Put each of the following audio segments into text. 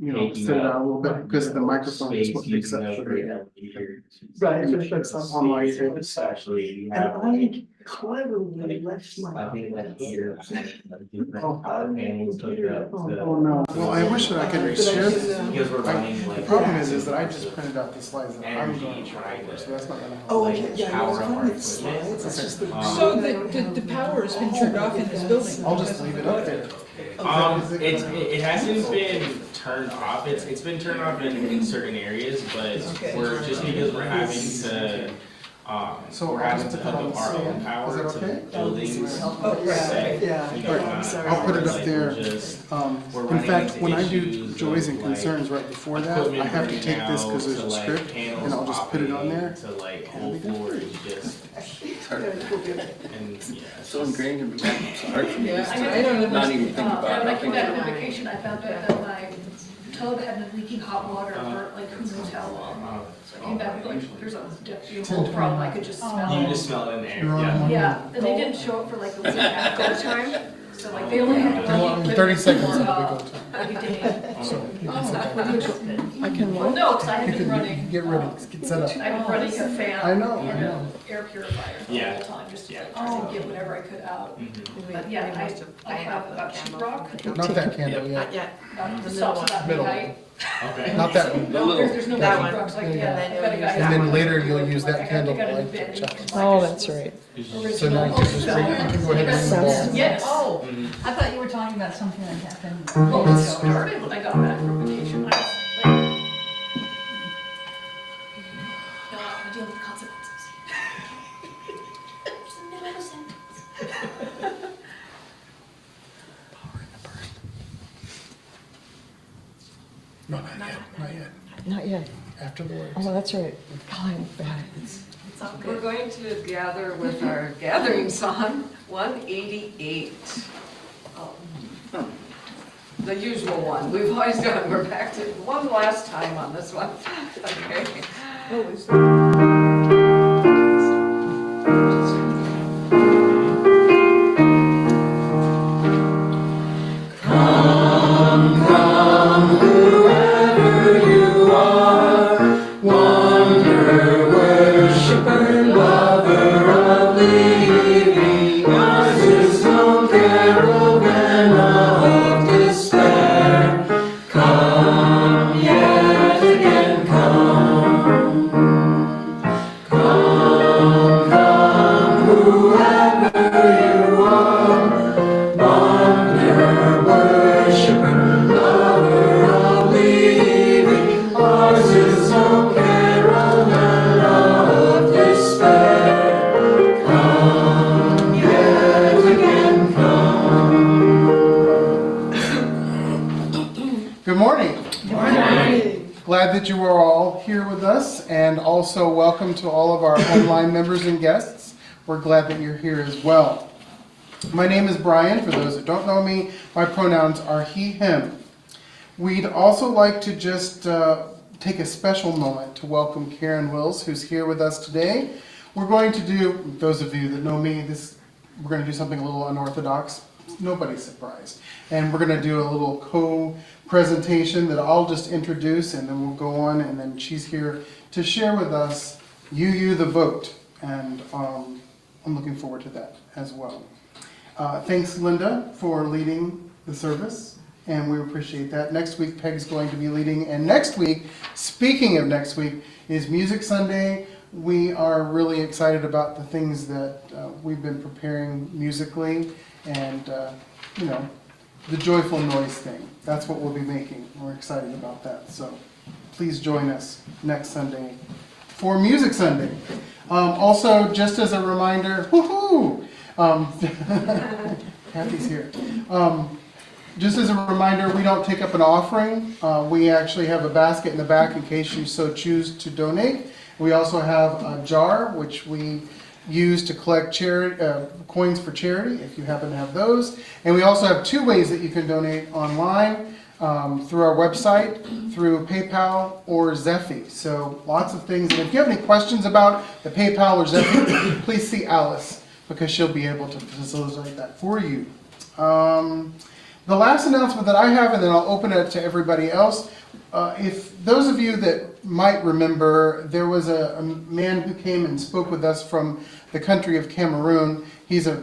sit it out a little bit because the microphone is what picks up for the Right, it's like some on my ear. Especially, And I cleverly left my. I think that here. Oh no, well, I wish that I could share this. Because we're running The like. problem is that I just printed out the slides that I'm going Energy to trying for, to. so that's not gonna help. Oh, Like, yeah, yeah, power it's of our on the slides, equipment. it's just the. So the power has been turned off in this building? I'll just leave it up there. It hasn't been turned off, it's been turned off in certain areas, but Okay. we're, just because we're having to, So we're I'll having just to put that on hook the up our own stand. power Is to that okay? buildings. Oh, per se. yeah, You know, yeah, not- sorry. I'll put it up like, there. we're just- In we're running fact, into when I do issues joys and of, like, concerns right before that, equipment I have to take this because there's to, a like, script panels and I'll just put it on operating there. To like whole floor is just, and yeah. it's So just- ingrained in me, it's hard for me Yeah, to I don't not even understand. think about When I came back it. from vacation, I found out that my tub had been leaking hot water for like who knows how long. So I came back, like, there's a whole problem, I could just smell You can it. just smell it in the air, You're on yeah. one. Yeah, and they didn't show up for like a week and a half at a time, so like they only had to Well, run the 30 equipment seconds for, of the a day. So you can sit down. I can Well, what? no, because I had You been can running. get ready, get set up. I've been running a fan. I know, And I an know. air purifier the Yeah. whole time, just to Yeah. like try to get whatever I could out. Mhm. But yeah, I have a sheetrock, Not that candle yet. yet. the stops about Middle. midnight. Okay. Not that one. No, there's no That one. sheetrocks, like, Yeah, yeah, yeah. I've got a guy. And then who's later like, you'll use that I candle got a light new bed, to and check. it was Oh, like- that's right. So now you can just bring, you can go ahead and ring the bell. Yes. Oh, Mhm. I thought you were talking about something that happened. Well, it started when I got back from vacation. I was like, no, I'm gonna deal with the consequences. There's a new sentence. No, not yet, not yet. Not yet. After the words. Oh, that's right. God, I'm bad. We're going to gather with our gathering song, 188. The usual one, we've always done, we're back to one last time on this one. Okay. Good morning. Glad that you are all here with us, and also welcome to all of our online members and guests. We're glad that you're here as well. My name is Brian. For those that don't know me, my pronouns are he, him. We'd also like to just take a special moment to welcome Karen Wills, who's here with us today. We're going to do, those of you that know me, we're going to do something a little unorthodox. Nobody's surprised. And we're going to do a little co-presentation that I'll just introduce, and then we'll go on, and then she's here to share with us You the Vote. And I'm looking forward to that as well. Thanks, Linda, for leading the service, and we appreciate that. Next week, Peg's going to be leading, and next week, speaking of next week, is Music Sunday. We are really excited about the things that we've been preparing musically, and you know, the joyful noise thing. That's what we'll be making. We're excited about that. So please join us next Sunday for Music Sunday. Also, just as a reminder, woohoo! Kathy's here. Just as a reminder, we don't take up an offering. We actually have a basket in the back in case you so choose to donate. We also have a jar, which we use to collect coins for charity, if you happen to have those. And we also have two ways that you can donate online, through our website, through PayPal or Zephy. So lots of things. And if you have any questions about the PayPal or Zephy, please see Alice, because she'll be able to facilitate that for you. The last announcement that I have, and then I'll open it to everybody else. If those of you that might remember, there was a man who came and spoke with us from the country of Cameroon. He's a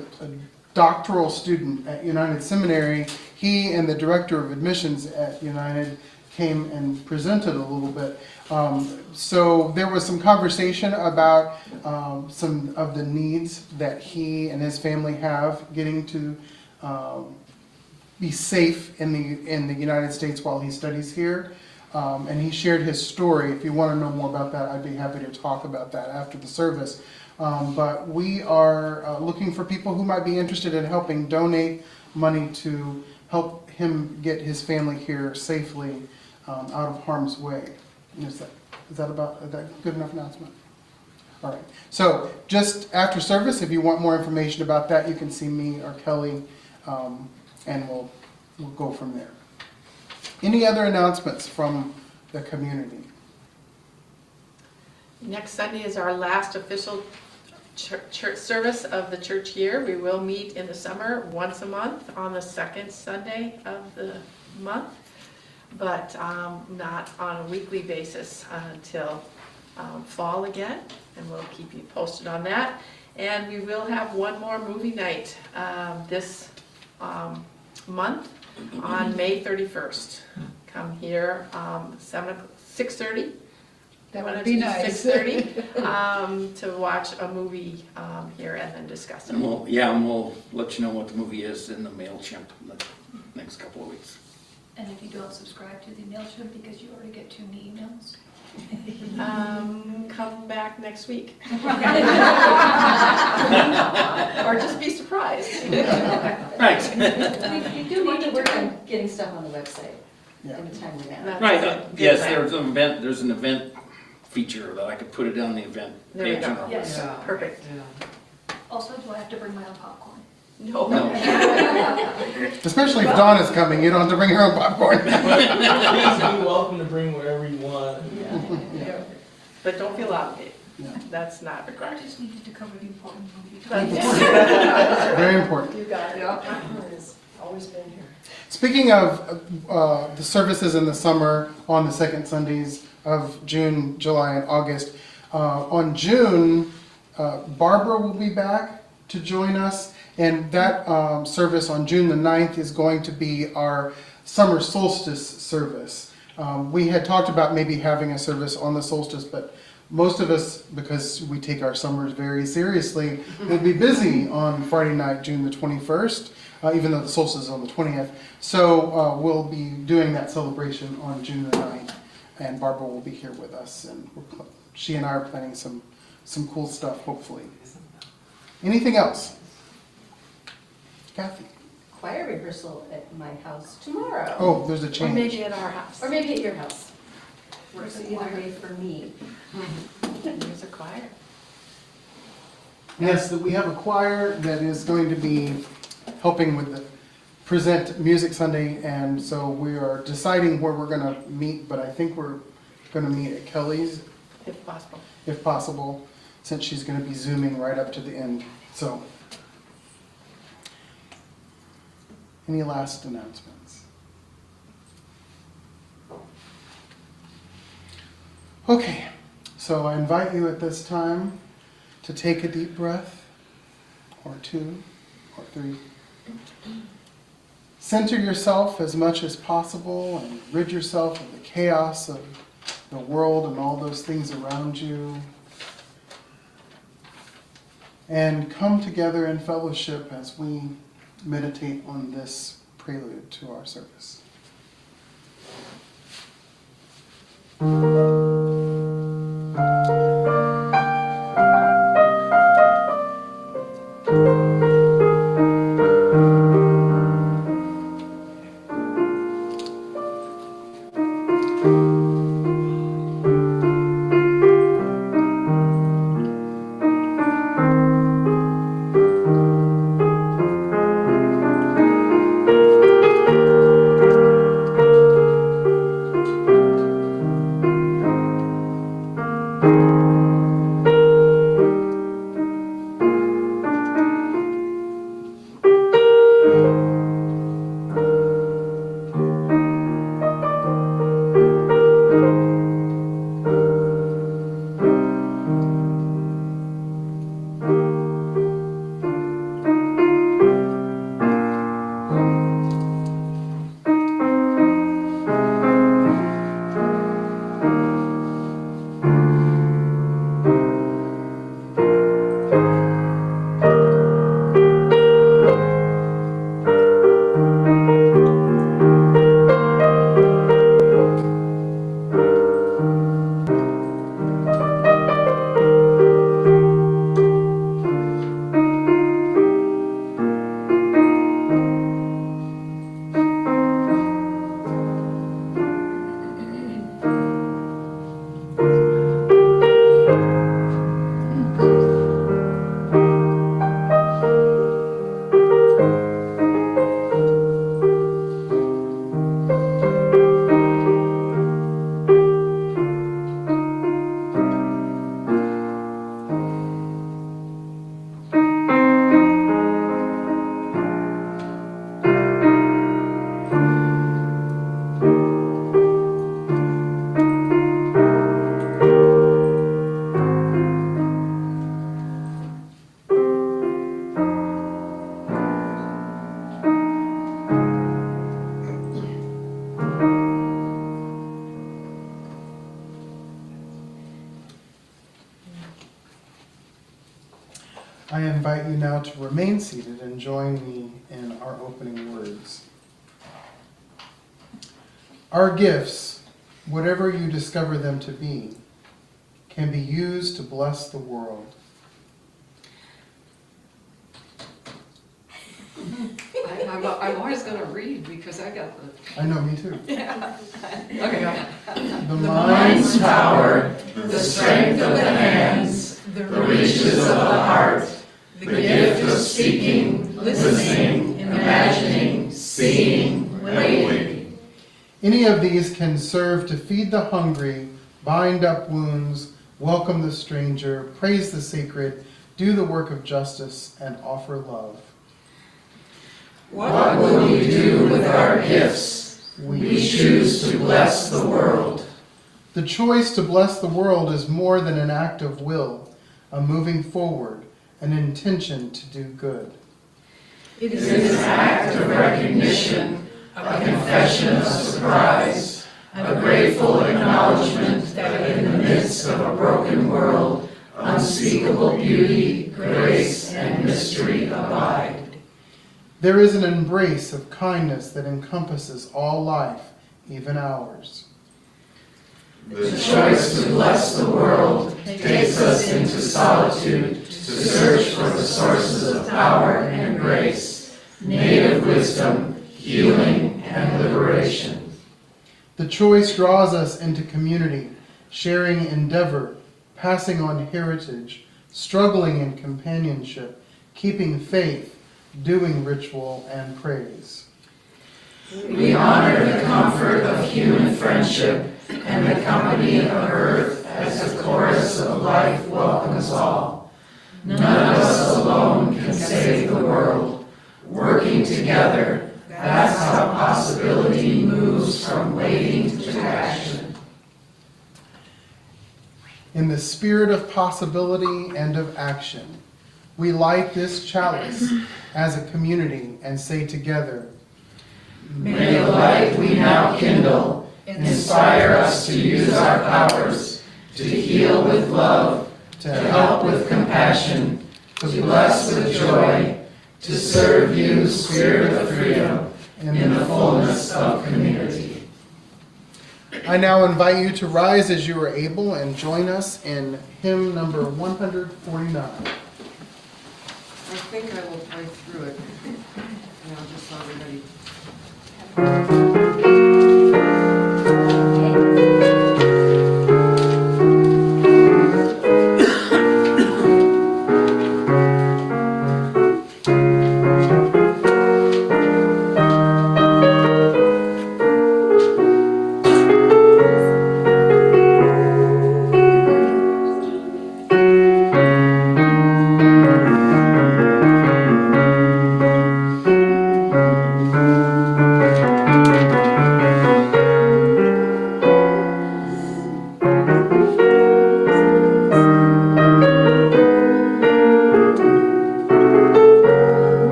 doctoral student at United Seminary. He and the director of admissions at United came and presented a little bit. So there was some conversation about some of the needs that he and his family have getting to be safe in the United States while he studies here. And he shared his story. If you want to know more about that, I'd be happy to talk about that after the service. But we are looking for people who might be interested in helping donate money to help him get his family here safely out of harm's way. Is that good enough announcement? All right. So just after service, if you want more information about that, you can see me or Kelly, and we'll go from there. Any other announcements from the community? Next Sunday is our last official church service of the church year. We will meet in the summer once a month on the second Sunday of the month, but not on a weekly basis until fall again, and we'll keep you posted on that. And we will have one more movie night this month on May 31st. Come here, 6:30. That would be nice. 6:30 to watch a movie here and then discuss it. And we'll let you know what the movie is in the MailChimp in the next couple of weeks. And if you don't subscribe to the MailChimp because you already get too many emails. Come back next week. Or just be surprised. Right. We do need to work on getting stuff on the website Yeah. in a timely manner. That's Right, a good yes, plan. there's an event feature that I could put it on the event There we page. go. on our Yes. website. Perfect. Also, do I have to bring my own popcorn? No. No. Especially if Dawn is coming, you don't have to bring her own popcorn. Please be welcome to bring whatever you want. But don't feel obligated. Yeah. That's not I required. just needed to cover the important movie. Very important. You got it. Popcorn has always been here. Speaking of the services in the summer on the second Sundays of June, July, and August, on June, Barbara will be back to join us, and that service on June the 9th is going to be our summer solstice service. We had talked about maybe having a service on the solstice, but most of us, because we take our summers very seriously, will be busy on Friday night, June the 21st, even though the solstice is on the 20th. So we'll be doing that celebration on June the 9th, and Barbara will be here with us, and she and I are planning some cool stuff, hopefully. Anything else? Kathy? Choir rehearsal at my house tomorrow. Oh, there's a Or change. maybe at our house. Or maybe at your house. Works either way for me. There's a choir. Yes, that we have a choir that is going to be helping with the present Music Sunday, and so we are deciding where we're going to meet, but I think we're going to meet at Kelly's, If possible. if possible, since she's going to be Zooming right up to the end. So, any last announcements? Okay, so I invite you at this time to take a deep breath, or two, or three. Center yourself as much as possible and rid yourself of the chaos of the world and all those things around you. And come together in fellowship as we meditate on this prelude to our service. I invite you now to remain seated and join me in our opening words. Our gifts, whatever you discover them to be, can be used to bless the world. I'm always gonna read because I got the. I know, me too. Okay. The mind's power, the strength of the hands, the reaches of the heart, the gift of speaking, listening, imagining, seeing, waiting. Any of these can serve to feed the hungry, bind up wounds, welcome the stranger, praise the sacred, do the work of justice, and offer love. What will we do with our gifts? We choose to bless the world. The choice to bless the world is more than an act of will, a moving forward, an intention to do good. It is an act of recognition, a confession of surprise, a grateful acknowledgement that in the midst of a broken world, unspeakable beauty, grace, and mystery abide. There is an embrace of kindness that encompasses all life, even ours. The choice to bless the world takes us into solitude to search for the sources of power and grace, native wisdom, healing, and liberation. The choice draws us into community, sharing endeavor, passing on heritage, struggling in companionship, keeping faith, doing ritual and praise. We honor the comfort of human friendship and the company of earth as the chorus of life welcomes all. None of us alone can save the world. Working together, that's how possibility moves from waiting to action. In the spirit of possibility and of action, we light this chalice as a community and say together, May the light we now kindle inspire us to use our powers, to heal with love, to help with compassion, to bless with joy, to serve you, Spirit of freedom, in the fullness of community. I now invite you to rise as you are able and join us in hymn number 149. I think I will play through it, and I'll just let everybody.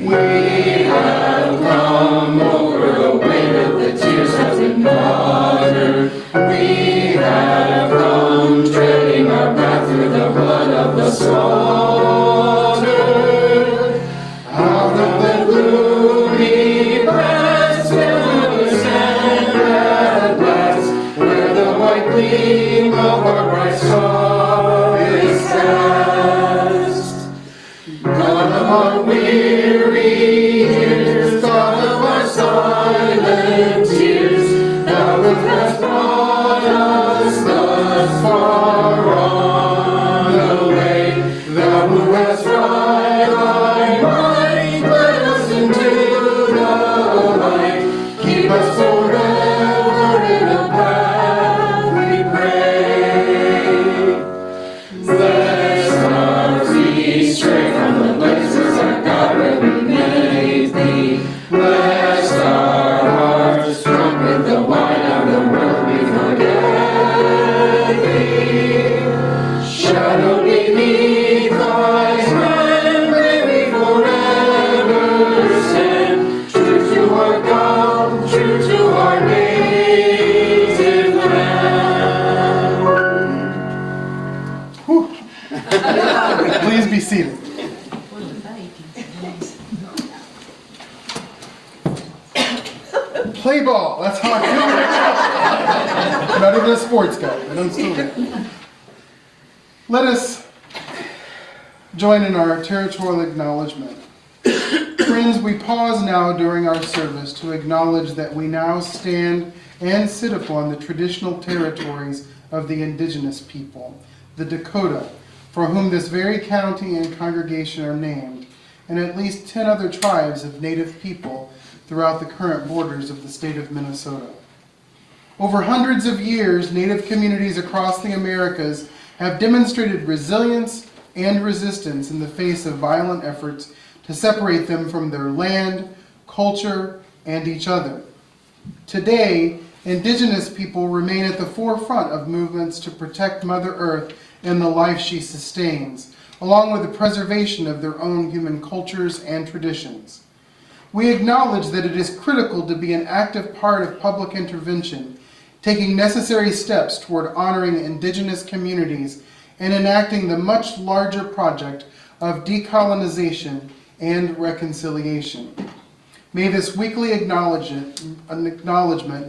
We have come over the altered. Out of the gloomy past will we stand at last, where the white gleam of our bright star is cast. God of our weary years, God of our silent tears, thou who hast brought us thus far on the way, thou who hast tried thy might, led us into the light, keep us forever in the path we pray. Bless our feet straight from the places our God where we made thee. Bless our hearts drunk with the wine of the world we forget thee. Shadowed beneath thy hand may we forever stand, true to our God, true to our native land. Please be seated. Play ball, that's how I feel. Not even a sports guy, but I'm still there. Let us join in our territorial acknowledgement. Friends, we pause now during our service to acknowledge that we now stand and sit upon the traditional territories of the indigenous people, the Dakota, for whom this very county and congregation are named, and at least 10 other tribes of native people throughout the current borders of the state of Minnesota. Over hundreds of years, native communities across the Americas have demonstrated resilience and resistance in the face of violent efforts to separate them from their land, culture, and each other. Today, indigenous people remain at the forefront of movements to protect Mother Earth and the life she sustains, along with the preservation of their own human cultures and traditions. We acknowledge that it is critical to be an active part of public intervention, taking necessary steps toward honoring indigenous communities and enacting the much larger project of decolonization and reconciliation. May this weekly acknowledgement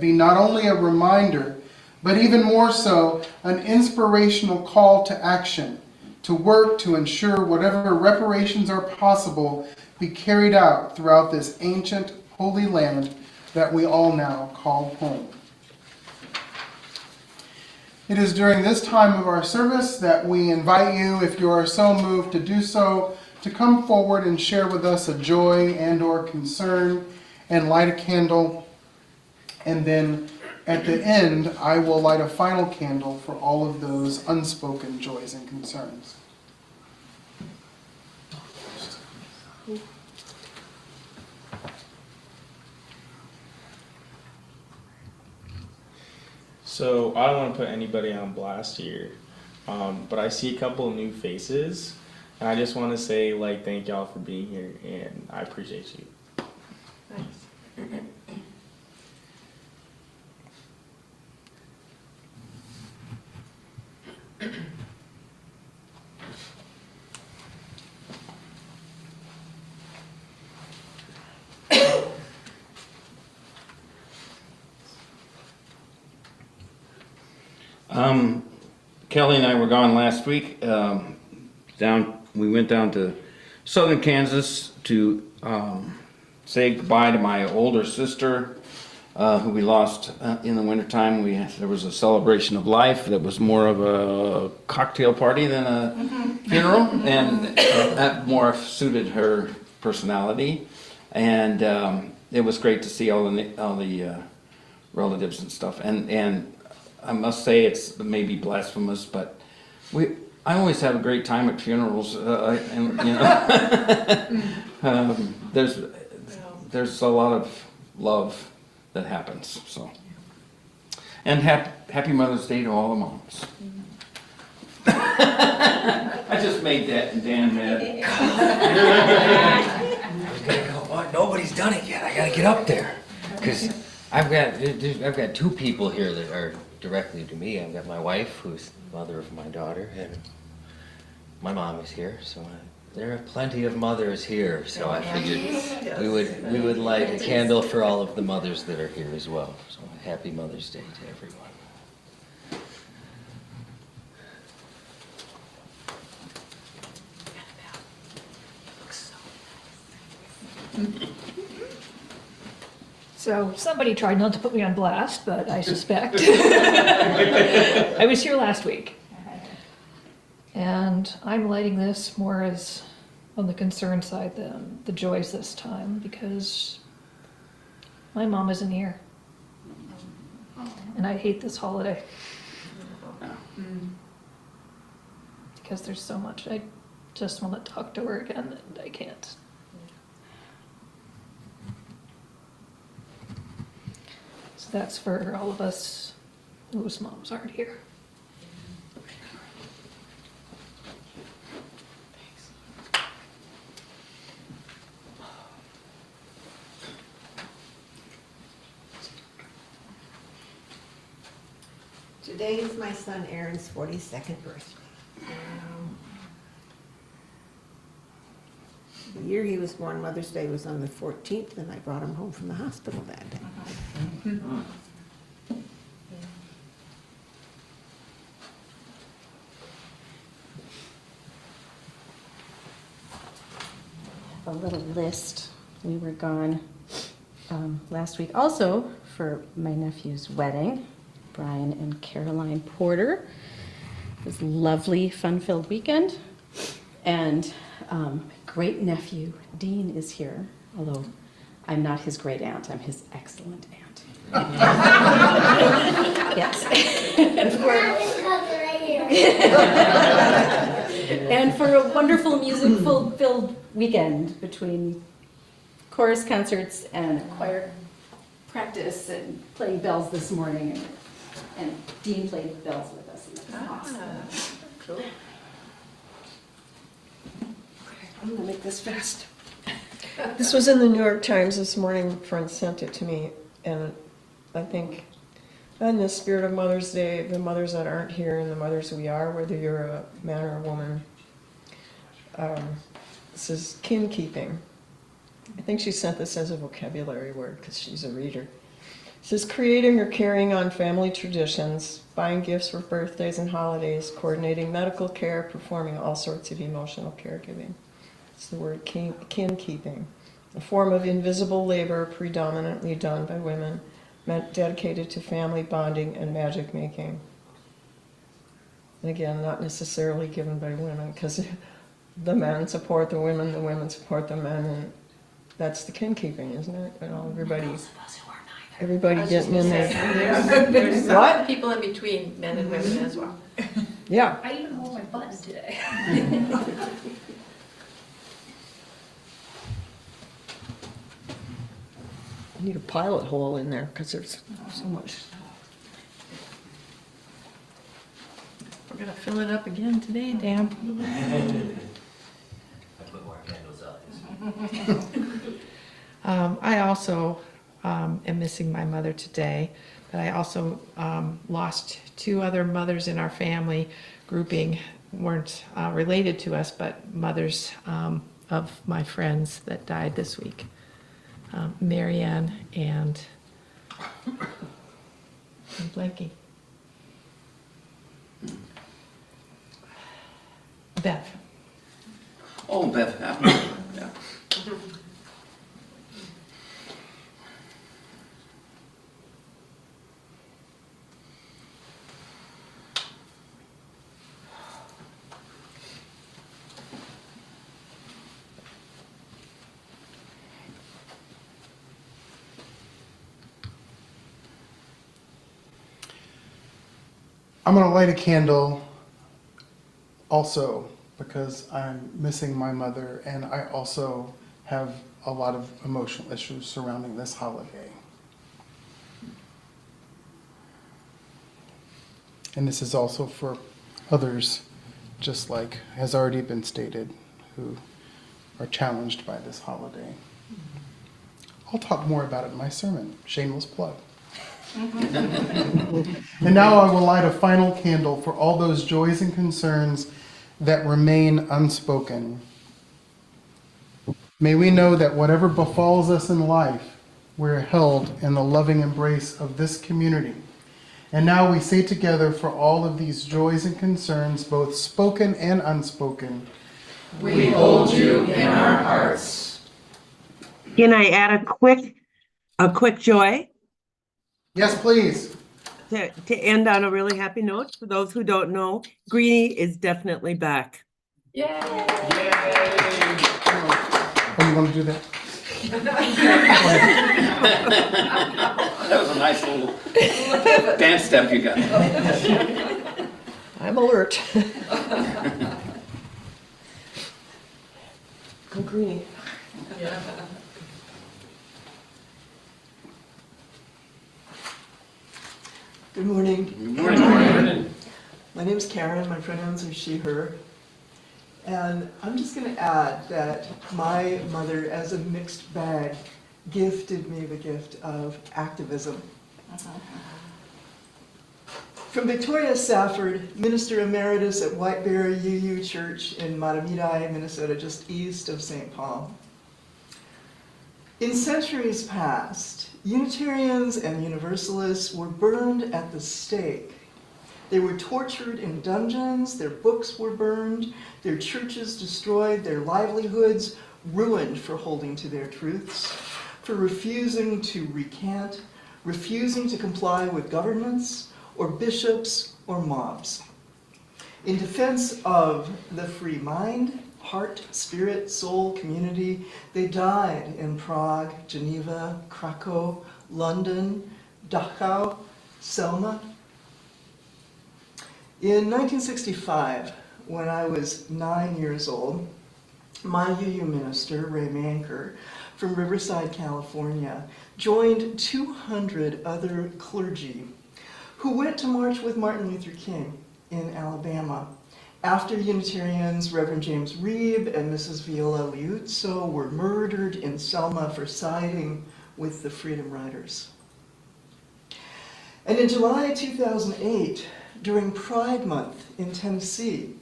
be not only a reminder, but even more so, an inspirational call to action, to work to ensure whatever reparations are possible be carried out throughout this ancient, holy land that we all now call home. It is during this time of our service that we invite you, if you are so moved to do so, to come forward and share with us a joy and or concern and light a candle. And then at the end, I will light a final candle for all of those unspoken joys and concerns. So I don't want to put anybody on blast here, but I see a couple of new faces, and I just want to say, like, thank y'all for being here, and I appreciate you. Thanks. Kelly and I were gone last week. We went down to southern Kansas to say goodbye to my older sister, who we lost in the wintertime. There was a celebration of life that was more of a cocktail party than a funeral, and that more suited her personality. And it was great to see all the relatives and stuff. And I must say, it's maybe blasphemous, but I always have a great time at funerals, and you know, there's a lot of love that happens. So, and happy Mother's Day to all the moms. I just made that Dan mad. Oh, nobody's done it yet. I gotta get up there because I've got two people here that are directly to me. I've got my wife, who's the mother of my daughter, and my mom is here, so there are plenty of mothers here, so I figured we would light a candle for all of the mothers that are here as well. So happy Mother's Day to everyone. So somebody tried not to put me on blast, but I suspect. I was here last week. And I'm lighting this more as on the concern side than the joys this time, because my mom isn't here. And I hate this holiday. Because there's so much I just want to talk to her again, and I can't. So that's for all of us whose moms aren't here. Today is my son Aaron's 42nd birthday. The year he was born, Mother's Day was on the 14th, and I brought him home from the hospital that day. A little list. We were gone last week also for my nephew's wedding, Brian and Caroline Porter. It was a lovely, fun-filled weekend. And great nephew Dean is here, although I'm not his great aunt, I'm his excellent aunt. Yes. And for a wonderful music-filled weekend between chorus concerts and choir practice and playing bells this morning. And Dean played the bells with us. And that was awesome. Cool. I'm gonna make this fast. This was in the New York Times this morning. A friend sent it to me, and I think in the spirit of Mother's Day, the mothers that aren't here and the mothers we are, whether you're a man or a woman, this is kin keeping. I think she sent this as a vocabulary word because she's a reader. It says creating or carrying on family traditions, buying gifts for birthdays and holidays, coordinating medical care, performing all sorts of emotional caregiving. It's the word kin keeping, a form of invisible labor predominantly done by women, dedicated to family bonding and magic making. And again, not necessarily given by women, because the men support the women support the men, and that's the kin keeping, isn't it? You know, everybody getting in there. There's What? people in between men and women as well. Yeah. I even hold my button today. I need a pilot hole in there because there's so much. We're gonna fill it up again today, Dan. I put more candles out. I also am missing my mother today, but I also lost two other mothers in our family grouping, weren't related to us, but mothers of my friends that died this week. Marianne and I'm blanking. Beth. Oh, Beth, yeah. I'm going to light a candle also because I'm missing my mother, and I also have a lot of emotional issues surrounding this holiday. And this is also for others, just like has already been stated, who are challenged by this holiday. I'll talk more about it in my sermon. Shameless plug. And now I will light a final candle for all those joys and concerns that remain unspoken. May we know that whatever befalls us in life, we're held in the loving embrace of this community. And now we say together for all of these joys and concerns, both spoken and unspoken, We hold you in our hearts. Can I add a quick joy yes, please. to end on a really happy note? For those who don't know, Greenie is definitely back. Yay! Oh, you want to do that? That was a nice little dance step you got. I'm alert. Go Greenie. Good morning. Good morning. My name is Karen, my pronouns are she, her. And I'm just going to add that my mother, as a mixed bag, gifted me the gift of activism. From Victoria Safford, Minister Emeritus at Whiteberry UU Church in Matamidi, Minnesota, just east of St. Paul. In centuries past, Unitarians and Universalists were burned at the stake. They were tortured in dungeons, their books were burned, their churches destroyed, their livelihoods ruined for holding to their truths, for refusing to recant, refusing to comply with governments, or bishops, or mobs. In defense of the free mind, heart, spirit, soul, community, they died in Prague, Geneva, Krakow, London, Dachau, Selma. In 1965, when I was 9 years old, my UU minister, Ray Manker, from Riverside, California, joined 200 other clergy who went to march with Martin Luther King in Alabama after Unitarians Reverend James Reeb and Mrs. Viola Liuzzo were murdered in Selma for siding with the Freedom Riders. And in July 2008, during Pride Month in Tennessee,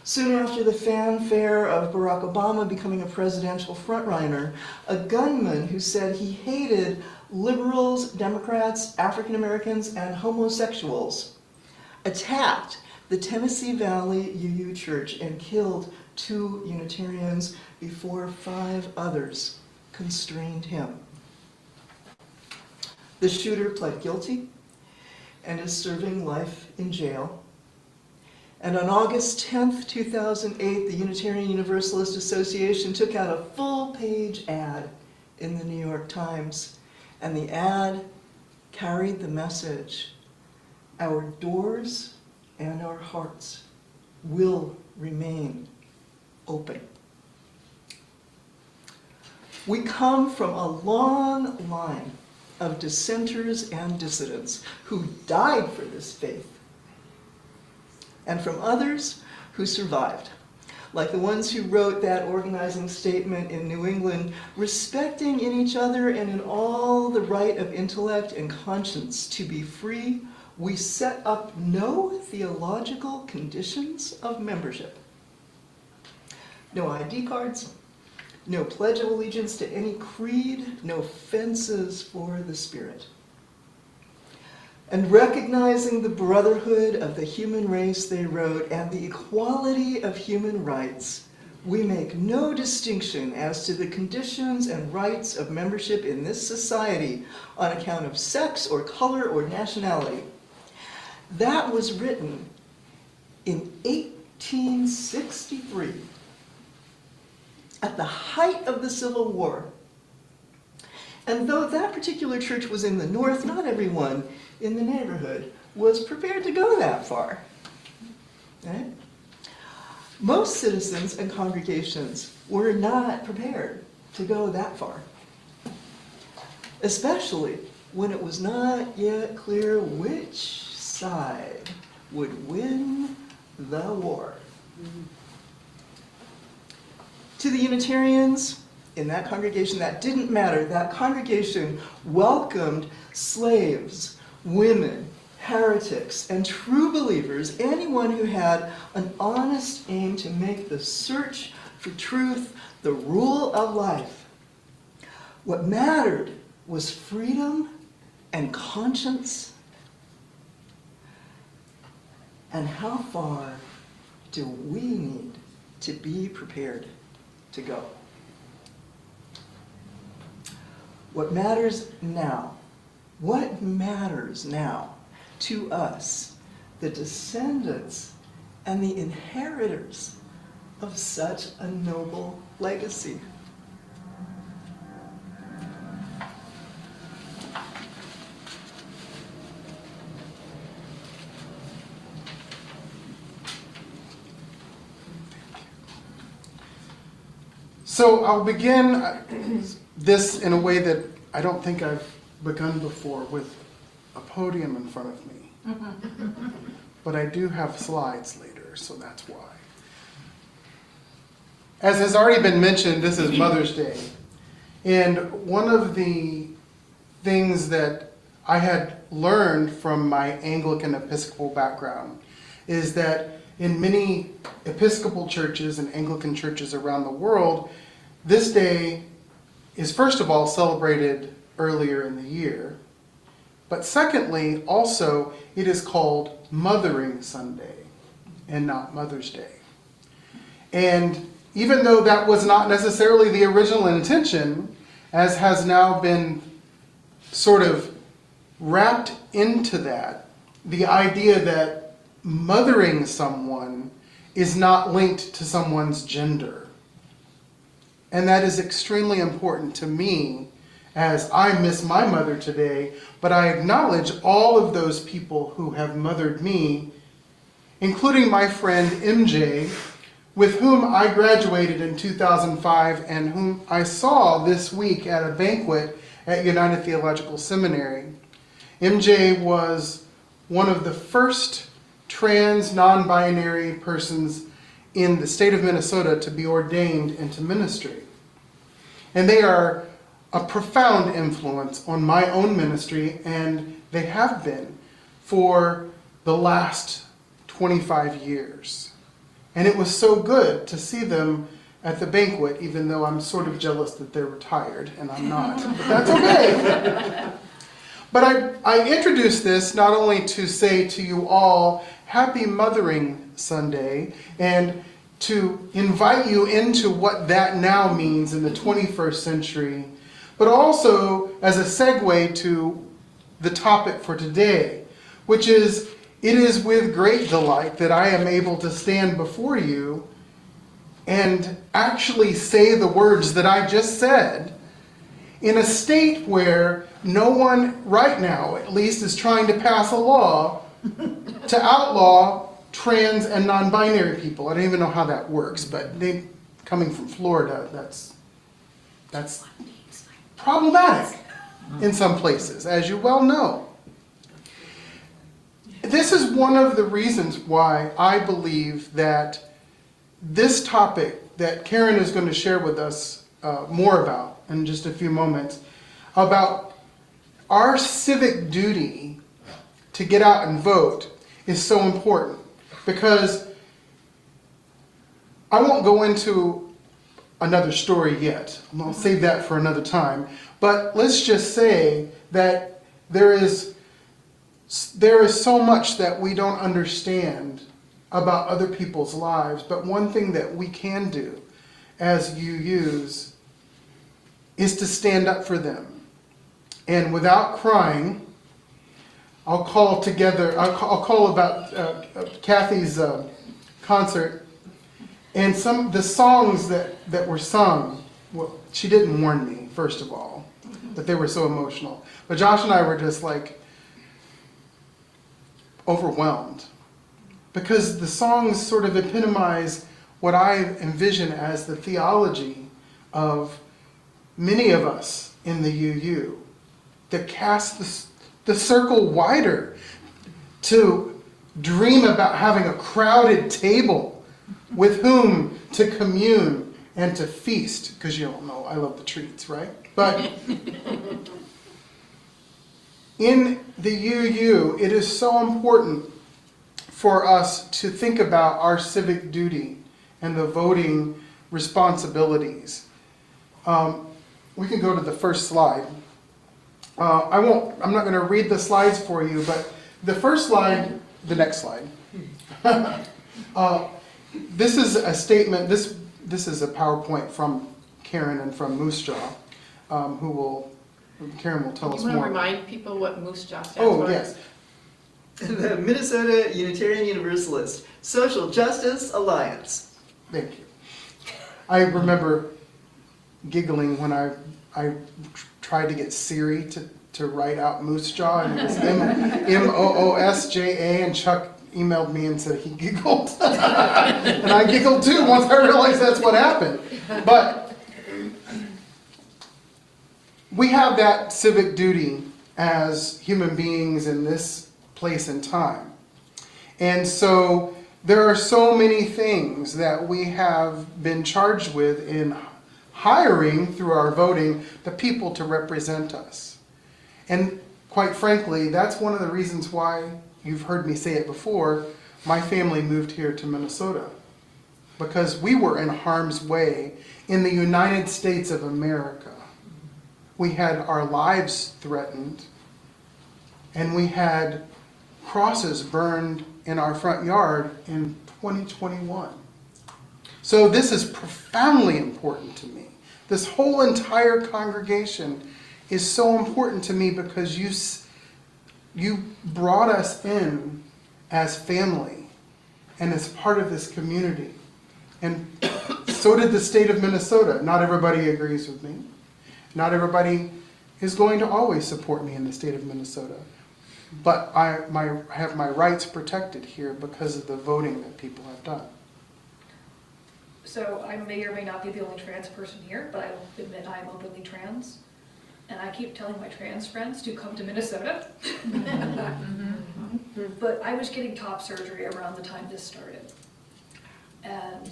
soon after the fanfare of Barack Obama becoming a presidential frontrunner, a gunman who said he hated liberals, Democrats, African Americans, and homosexuals attacked the Tennessee Valley UU Church and killed 2 Unitarians before 5 others constrained him. The shooter pled guilty and is serving life in jail. And on August 10th, 2008, the Unitarian Universalist Association took out a full-page ad in the New York Times. And the ad carried the message, our doors and our hearts will remain open. We come from a long line of dissenters and dissidents who died for this faith, and from others who survived, like the ones who wrote that organizing statement in New England, respecting in each other and in all the right of intellect and conscience to be free, we set up no theological conditions of membership. No ID cards, no pledge of allegiance to any creed, no fences for the spirit. And recognizing the brotherhood of the human race, they wrote, and the equality of human rights, we make no distinction as to the conditions and rights of membership in this society on account of sex or color or nationality. That was written in 1863, at the height of the Civil War. And though that particular church was in the north, not everyone in the neighborhood was prepared to go that far. Right? Most citizens and congregations were not prepared to go that far, especially when it was not yet clear which side would win the war. To the Unitarians in that congregation, that didn't matter. That congregation welcomed slaves, women, heretics, and true believers, anyone who had an honest aim to make the search for truth the rule of life. What mattered was freedom and conscience. And how far do we need to be prepared to go? What matters now? What matters now to us, the descendants and the inheritors of such a noble legacy? So I'll begin this in a way that I don't think I've begun before, with a podium in front of me. But I do have slides later, so that's why. As has already been mentioned, this is Mother's Day. And one of the things that I had learned from my Anglican Episcopal background is that in many Episcopal churches and Anglican churches around the world, this day is first of all celebrated earlier in the year, but secondly, also, it is called Mothering Sunday and not Mother's Day. And even though that was not necessarily the original intention, as has now been sort of wrapped into that, the idea that mothering someone is not linked to someone's gender. And that is extremely important to me, as I miss my mother today, but I acknowledge all of those people who have mothered me, including my friend MJ, with whom I graduated in 2005 and whom I saw this week at a banquet at United Theological Seminary. MJ was one of the first trans, non-binary persons in the state of Minnesota to be ordained into ministry. And they are a profound influence on my own ministry, and they have been for the last 25 years. And it was so good to see them at the banquet, even though I'm sort of jealous that they're retired, and I'm not. But that's okay. But I introduced this not only to say to you all, Happy Mothering Sunday, and to invite you into what that now means in the 21st century, but also as a segue to the topic for today, which is, it is with great delight that I am able to stand before you and actually say the words that I just said in a state where no one right now, at least, is trying to pass a law to outlaw trans and non-binary people. I don't even know how that works, but coming from Florida, that's problematic in some places, as you well know. This is one of the reasons why I believe that this topic that Karen is going to share with us more about in just a few moments, about our civic duty to get out and vote, is so important. Because I won't go into another story yet. I'll save that for another time. But let's just say that there is so much that we don't understand about other people's lives. But one thing that we can do as UUs is to stand up for them. And without crying, I'll call about Kathy's concert, and the songs that were sung. Well, she didn't warn me, first of all, that they were so emotional. But Josh and I were just like overwhelmed, because the songs sort of epitomize what I envision as the theology of many of us in the UU, that cast the circle wider, to dream about having a crowded table with whom to commune and to feast, because you all know I love the treats, right? But in the UU, it is so important for us to think about our civic duty and the voting responsibilities. We can go to the first slide. I'm not going to read the slides for you, but the first slide, the next slide. This is a statement, this is a PowerPoint from Karen and from Moose Jaw, Karen will tell us You want to more. remind people what Moose Jaw stands for? Oh, yes. The Minnesota Unitarian Universalist Social Justice Alliance. Thank you. I remember giggling when I tried to get Siri to write out Moose Jaw, and it was Moosja, and Chuck emailed me and said he giggled. And I giggled too once I realized that's what happened. But we have that civic duty as human beings in this place and time. And so there are so many things that we have been charged with in hiring, through our voting, the people to represent us. And quite frankly, that's one of the reasons why, you've heard me say it before, my family moved here to Minnesota. Because we were in harm's way in the United States of America. We had our lives threatened, and we had crosses burned in our front yard in 2021. So this is profoundly important to me. This whole entire congregation is so important to me because you brought us in as family and as part of this community. And so did the state of Minnesota. Not everybody agrees with me. Not everybody is going to always support me in the state of Minnesota. But I have my rights protected here because of the voting that people have done. So I may or may not be the only trans person here, but I will admit I'm openly trans. And I keep telling my trans friends to come to Minnesota. But I was getting top surgery around the time this started. And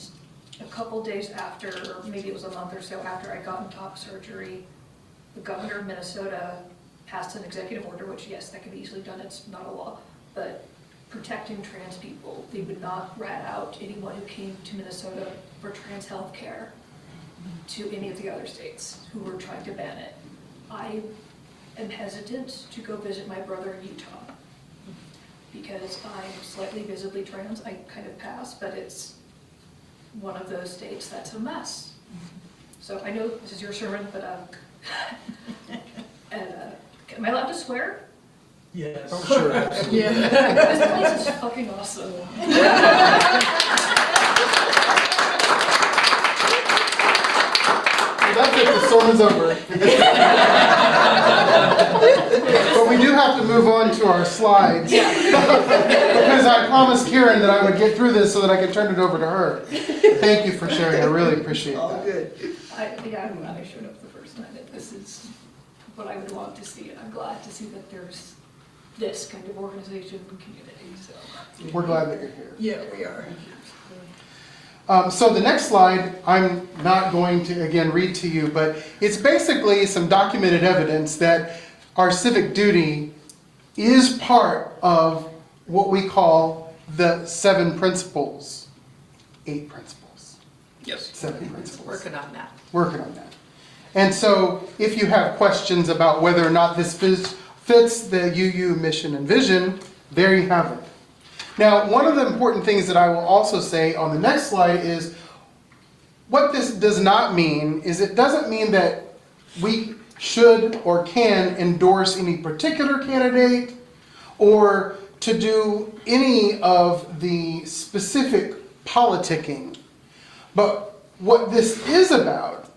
a couple days after, or maybe it was a month or so after I got in top surgery, the governor of Minnesota passed an executive order, which yes, that can be easily done, it's not a law, but protecting trans people. They would not rat out anyone who came to Minnesota for trans health care to any of the other states who were trying to ban it. I am hesitant to go visit my brother in Utah because I'm slightly visibly trans. I kind of pass, but it's one of those states that's a mess. So I know this is your sermon, but am I allowed to swear? Yes. Oh, sure. Absolutely. This place is fucking awesome. That's it, the sermon's over. But we do have to move on to our slides. Because I promised Karen that I would get through this so that I could turn it over to her. Thank you for sharing, I really appreciate All that. good. I'm glad I showed up the first time. That this is what I would love to see, and I'm glad to see that there's this kind of organization and community, so. We're glad that you're here. Yeah, we are. So the next slide, I'm not going to, again, read to you, but it's basically some documented evidence that our civic duty is part of what we call the 7 principles. 8 principles. Yes. 7 principles. Working on that. Working on that. And so if you have questions about whether or not this fits the UU mission and vision, there you have it. Now, one of the important things that I will also say on the next slide is what this does not mean is it doesn't mean that we should or can endorse any particular candidate or to do any of the specific politicking. But what this is about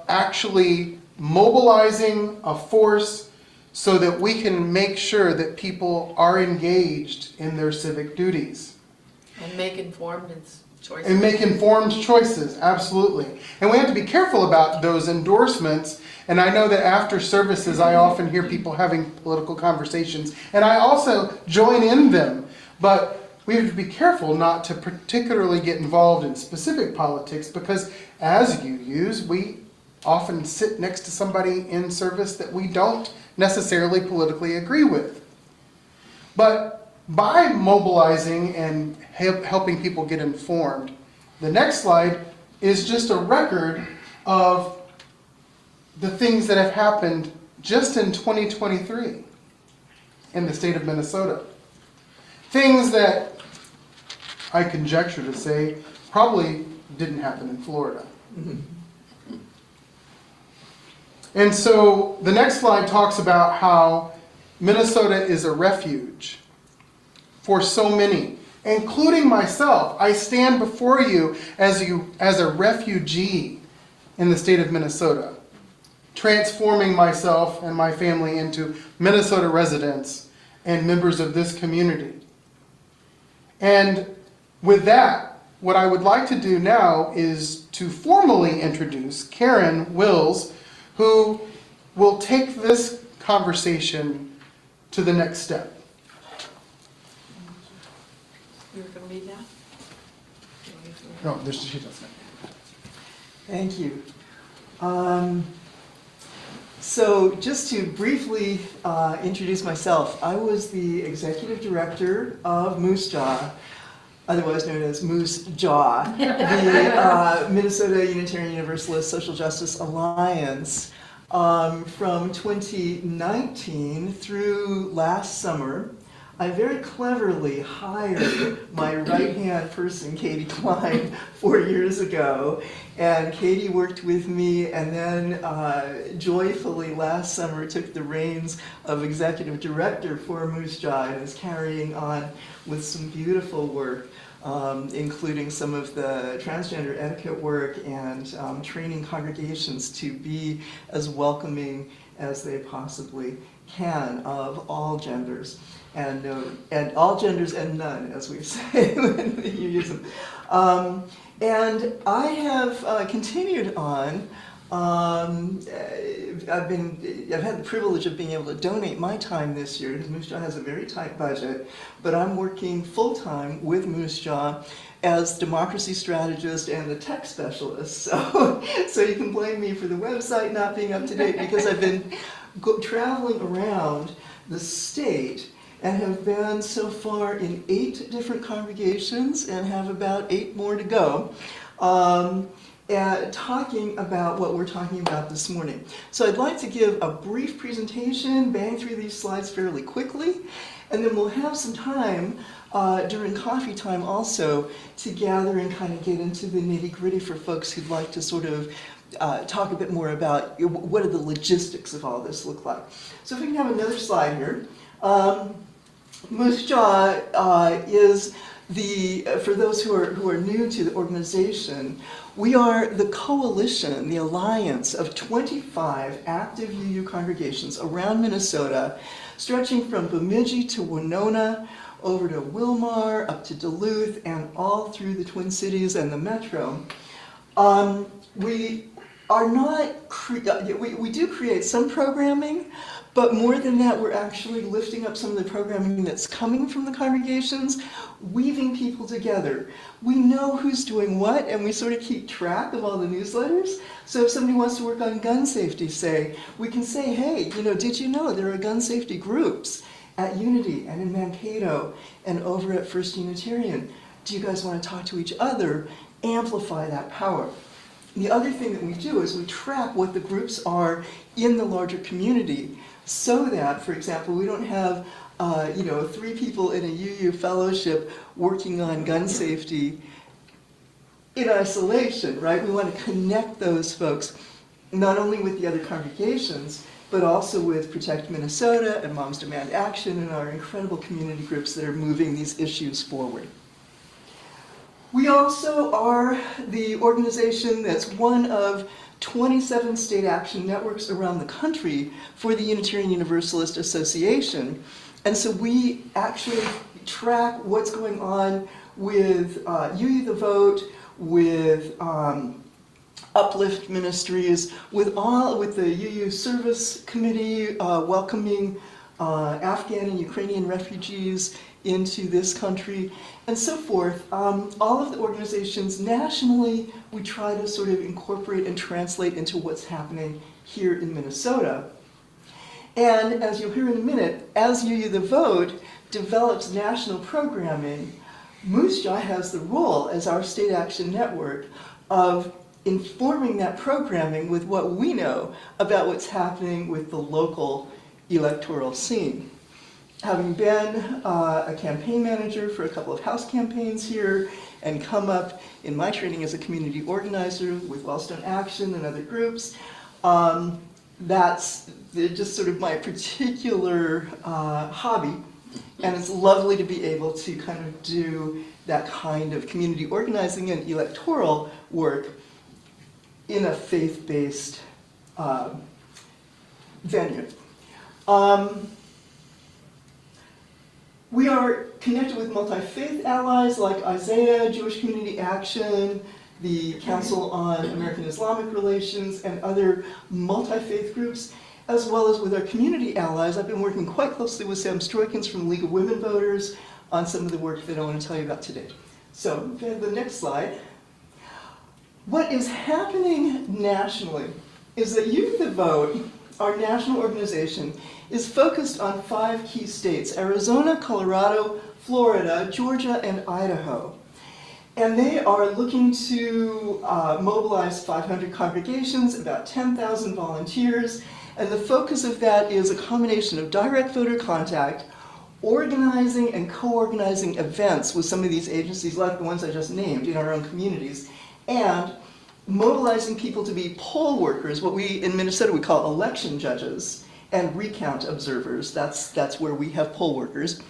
actually mobilizing a force so that we can make sure that people are engaged in their civic duties. And make informed choices. And make informed choices, absolutely. And we have to be careful about those endorsements. And I know that after services, I often hear people having political conversations, and I also join in them. But we have to be careful not to particularly get involved in specific politics because as UUs, we often sit next to somebody in service that we don't necessarily politically agree with. But by mobilizing and helping people get informed, the next slide is just a record of the things that have happened just in 2023 in the state of Minnesota. Things that I conjecture to say probably didn't happen in Florida. And so the next slide talks about how Minnesota is a refuge for so many, including myself. I stand before you as a refugee in the state of Minnesota, transforming myself and my family into Minnesota residents and members of this community. And with that, what I would like to do now is to formally introduce Karen Wills, who will take this conversation to the next step. You were going to read that? No, she doesn't. Thank you. So just to briefly introduce myself, I was the executive director of Moose Jaw, otherwise known as Moose Jaw, the Minnesota Unitarian Universalist Social Justice Alliance, from 2019 through last summer. I very cleverly hired my right-hand person, Katie Klein, 4 years ago, and Katie worked with me and then joyfully last summer took the reins of executive director for Moose Jaw and is carrying on with some beautiful work, including some of the transgender etiquette work and training congregations to be as welcoming as they possibly can of all genders. And all genders and none, as we say when you use them. And I have continued on. I've had the privilege of being able to donate my time this year because Moose Jaw has a very tight budget, but I'm working full-time with Moose Jaw as democracy strategist and a tech specialist. So you can blame me for the website not being up to date because I've been traveling around the state and have been so far in 8 different congregations and have about 8 more to go, talking about what we're talking about this morning. So I'd like to give a brief presentation, bang through these slides fairly quickly, and then we'll have some time during coffee time also to gather and kind of get into the nitty-gritty for folks who'd like to sort of talk a bit more about what do the logistics of all this look like. So if we can have another slide here. Moose Jaw is for those who are new to the organization, we are the coalition, the alliance of 25 active UU congregations around Minnesota, stretching from Bemidji to Winona, over to Wilmar, up to Duluth, and all through the Twin Cities and the Metro. We are not, we do create some programming, but more than that, we're actually lifting up some of the programming that's coming from the congregations, weaving people together. We know who's doing what, and we sort of keep track of all the newsletters. So if somebody wants to work on gun safety, say, we can say, hey, did you know there are gun safety groups at Unity and in Mankato and over at First Unitarian? Do you guys want to talk to each other? Amplify that power. The other thing that we do is we track what the groups are in the larger community so that, for example, we don't have 3 people in a UU fellowship working on gun safety in isolation, right? We want to connect those folks not only with the other congregations, but also with Protect Minnesota and Moms Demand Action and our incredible community groups that are moving these issues forward. We also are the organization that's one of 27 state action networks around the country for the Unitarian Universalist Association. And so we actually track what's going on with UU the Vote, with Uplift Ministries, with the UU Service Committee welcoming Afghan and Ukrainian refugees into this country, and so forth. All of the organizations nationally, we try to sort of incorporate and translate into what's happening here in Minnesota. And as you'll hear in a minute, as UU The Vote develops national programming, Moose Jaw has the role as our state action network of informing that programming with what we know about what's happening with the local electoral scene. Having been a campaign manager for a couple of House campaigns here and come up in my training as a community organizer with Wellstone Action and other groups, that's just sort of my particular hobby. And it's lovely to be able to kind of do that kind of community organizing and electoral work in a faith-based venue. We are connected with multi-faith allies like Isaiah, Jewish Community Action, the Council on American Islamic Relations, and other multi-faith groups, as well as with our community allies. I've been working quite closely with Sam Stroikens from the League of Women Voters on some of the work that I want to tell you about today. So, the next slide. What is happening nationally is that Youth the Vote, our national organization, is focused on 5 key states: Arizona, Colorado, Florida, Georgia, and Idaho. And they are looking to mobilize 500 congregations, about 10,000 volunteers, and the focus of that is a combination of direct voter contact, organizing and co-organizing events with some of these agencies like the ones I just named in our own communities, and mobilizing people to be poll workers, what we in Minnesota we call election judges, and recount observers. That's where we have poll workers.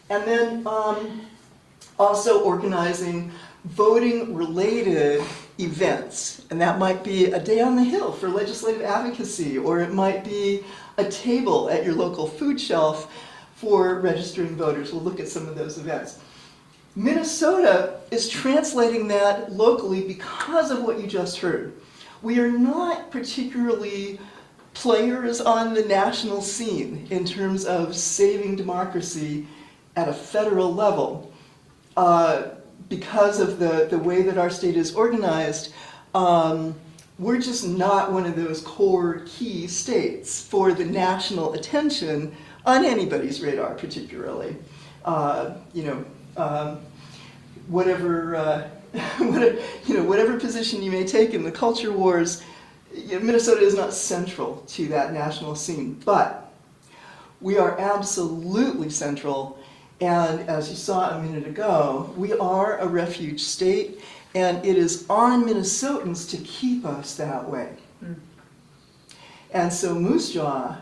And then also organizing voting-related events. And that might be a day on the Hill for legislative advocacy, or it might be a table at your local food shelf for registering voters. We'll look at some of those events. Minnesota is translating that locally because of what you just heard. We are not particularly players on the national scene in terms of saving democracy at a federal level. Because of the way that our state is organized, we're just not one of those core key states for the national attention on anybody's radar, particularly. Whatever position you may take in the culture wars, Minnesota is not central to that national scene, but we are absolutely central. And as you saw a minute ago, we are a refuge state, and it is on Minnesotans to keep us that way. And so Moose Jaw,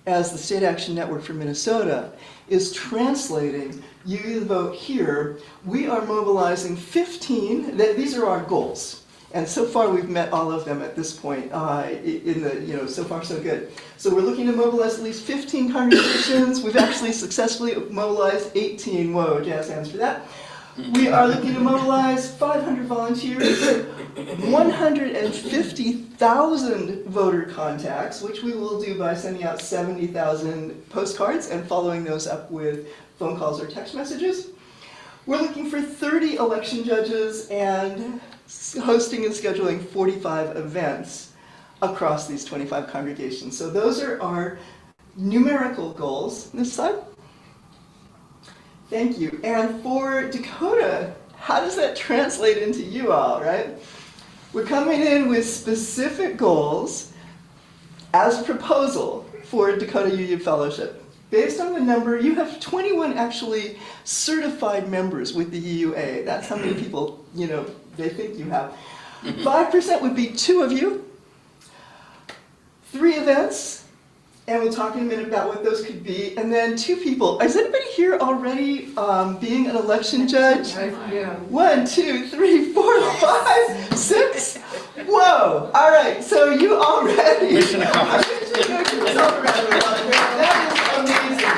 as the State Action Network for Minnesota, is translating You the Vote here. We are mobilizing 15, these are our goals. And so far we've met all of them at this point, so far so good. So we're looking to mobilize at least 15 congregations. We've actually successfully mobilized 18, whoa, jazz hands for that. We are looking to mobilize 500 volunteers, 150,000 voter contacts, which we will do by sending out 70,000 postcards and following those up with phone calls or text messages. We're looking for 30 election judges and hosting and scheduling 45 events across these 25 congregations. So those are our numerical goals. This slide. Thank you. And for Dakota, how does that translate into you all, right? We're coming in with specific goals as a proposal for Dakota UU Fellowship. Based on the number, you have 21 actually certified members with the UUA. That's how many people, they think you have. 5% would be 2 of you, 3 events, and we'll talk in a minute about what those could be, and then 2 people. Is anybody here already being an election judge? Yeah. 1, 2, 3, 4, 5, 6. Whoa! All right, so you already. Mission accomplished. That is amazing.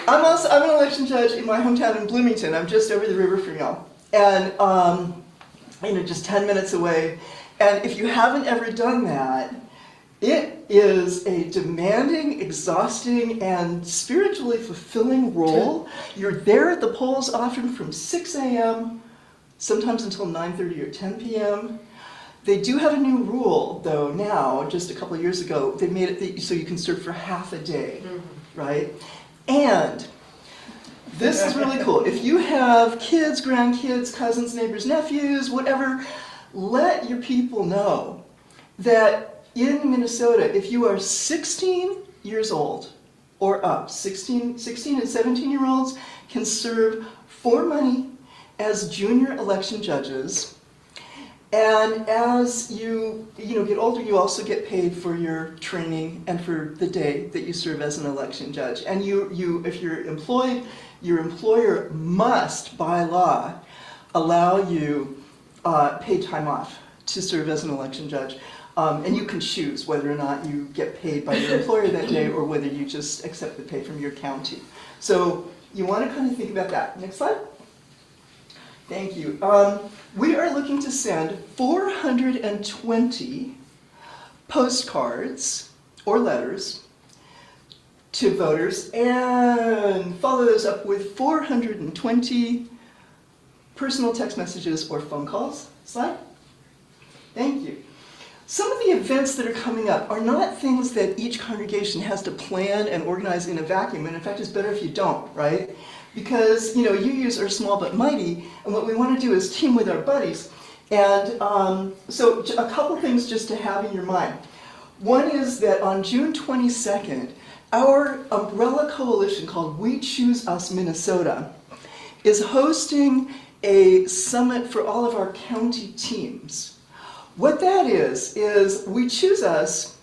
I'm an election judge in my hometown in Bloomington. I'm just over the river from y'all, and just 10 minutes away. And if you haven't ever done that, It is a demanding, exhausting, and spiritually fulfilling role. You're there at the polls often from 6 a.m., sometimes until 9:30 or 10 p.m. They do have a new rule, though, now, just a couple of years ago. They made it so you can serve for half a day, right? And this is really cool. If you have kids, grandkids, cousins, neighbors, nephews, whatever, let your people know that in Minnesota, if you are 16 years old or up, 16 and 17-year-olds can serve for money as junior election judges. And as you get older, you also get paid for your training and for the day that you serve as an election judge. And if you're employed, your employer must, by law, allow you paid time off to serve as an election judge. And you can choose whether or not you get paid by your employer that day or whether you just accept the pay from your county. So you want to kind of think about that. Next slide. Thank you. We are looking to send 420 postcards or letters to voters and follow those up with 420 personal text messages or phone calls. Slide. Thank you. Some of the events that are coming up are not things that each congregation has to plan and organize in a vacuum, and in fact it's better if you don't, right? Because UUs are small but mighty, and what we want to do is team with our buddies. And so a couple things just to have in your mind. One is that on June 22nd, our umbrella coalition called We Choose Us Minnesota is hosting a summit for all of our county teams. What that is We Choose Us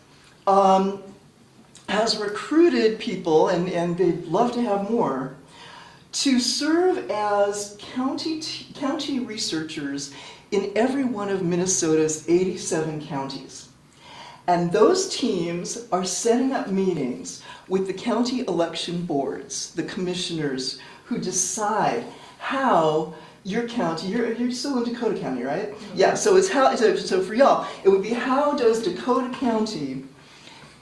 has recruited people, and they'd love to have more, to serve as county researchers in every one of Minnesota's 87 counties. And those teams are setting up meetings with the county election boards, the commissioners who decide how your county, you're still in Dakota County, right? Yeah, so so for y'all, it would be how does Dakota County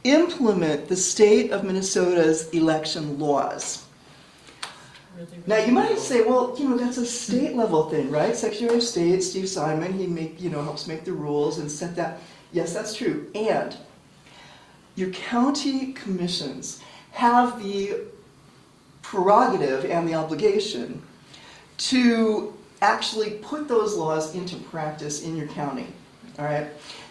implement the state of Minnesota's election laws? Now you might say, well, that's a state level thing, right? Secretary of State, Steve Simon, he helps make the rules and set that. Yes, that's true. And your county commissions have the prerogative and the obligation to actually put those laws into practice in your county, all right?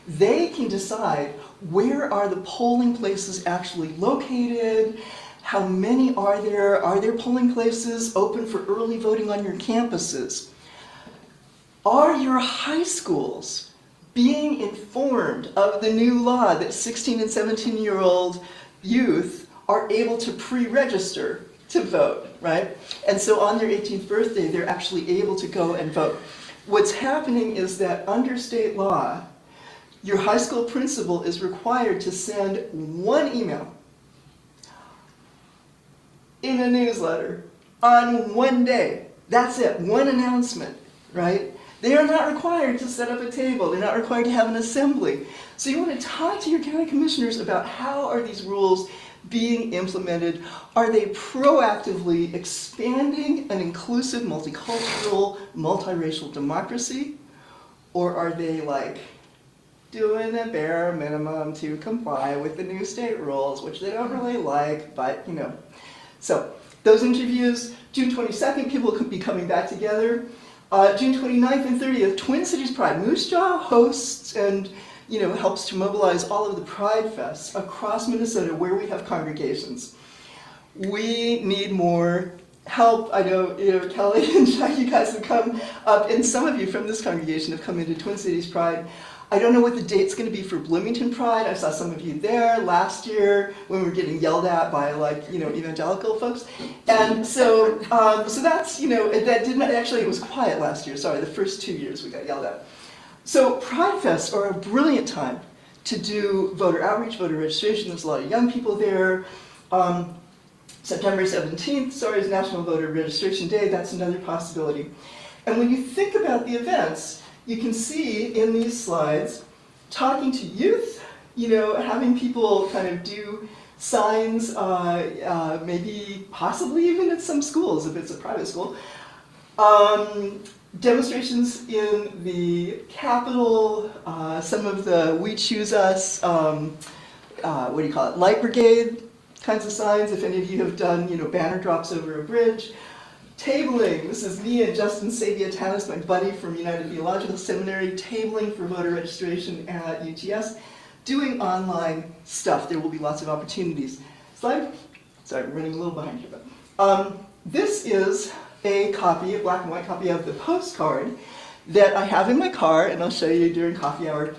They can decide where are the polling places actually located, how many are there polling places open for early voting on your campuses? Are your high schools being informed of the new law that 16 and 17-year-old youth are able to pre-register to vote, right? And so on their 18th birthday, they're actually able to go and vote. What's happening is that under state law, your high school principal is required to send one email in a newsletter on one day. That's it, one announcement, right? They are not required to set up a table. They're not required to have an assembly. So you want to talk to your county commissioners about how are these rules being implemented. Are they proactively expanding an inclusive, multicultural, multiracial democracy? Or are they doing the bare minimum to comply with the new state rules, which they don't really like, but So those interviews, June 22nd, people could be coming back together. June 29th and 30th, Twin Cities Pride. Moose Jaw hosts and helps to mobilize all of the Pride Fests across Minnesota where we have congregations. We need more help. I know, Kelly and Jack, you guys have come up, and some of you from this congregation have come into Twin Cities Pride. I don't know what the date's going to be for Bloomington Pride. I saw some of you there last year when we were getting yelled at by evangelical folks. And so that's, that didn't actually, it was quiet last year. Sorry, the first 2 years we got yelled at. So Pride Fests are a brilliant time to do voter outreach, voter registration. There's a lot of young people there. September 17th, is National Voter Registration Day. That's another possibility. And when you think about the events, you can see in these slides, talking to youth, having people kind of do signs, maybe possibly even at some schools if it's a private school. Demonstrations in the Capitol, some of the We Choose Us, Light Brigade kinds of signs, if any of you have done, banner drops over a bridge. Tabling, this is me and Justin Saviatanis, my buddy from United Theological Seminary, tabling for voter registration at UTS, doing online stuff. There will be lots of opportunities. Slide. Sorry, I'm running a little behind here, but this is a black and white copy of the postcard that I have in my car, and I'll show you during coffee hour.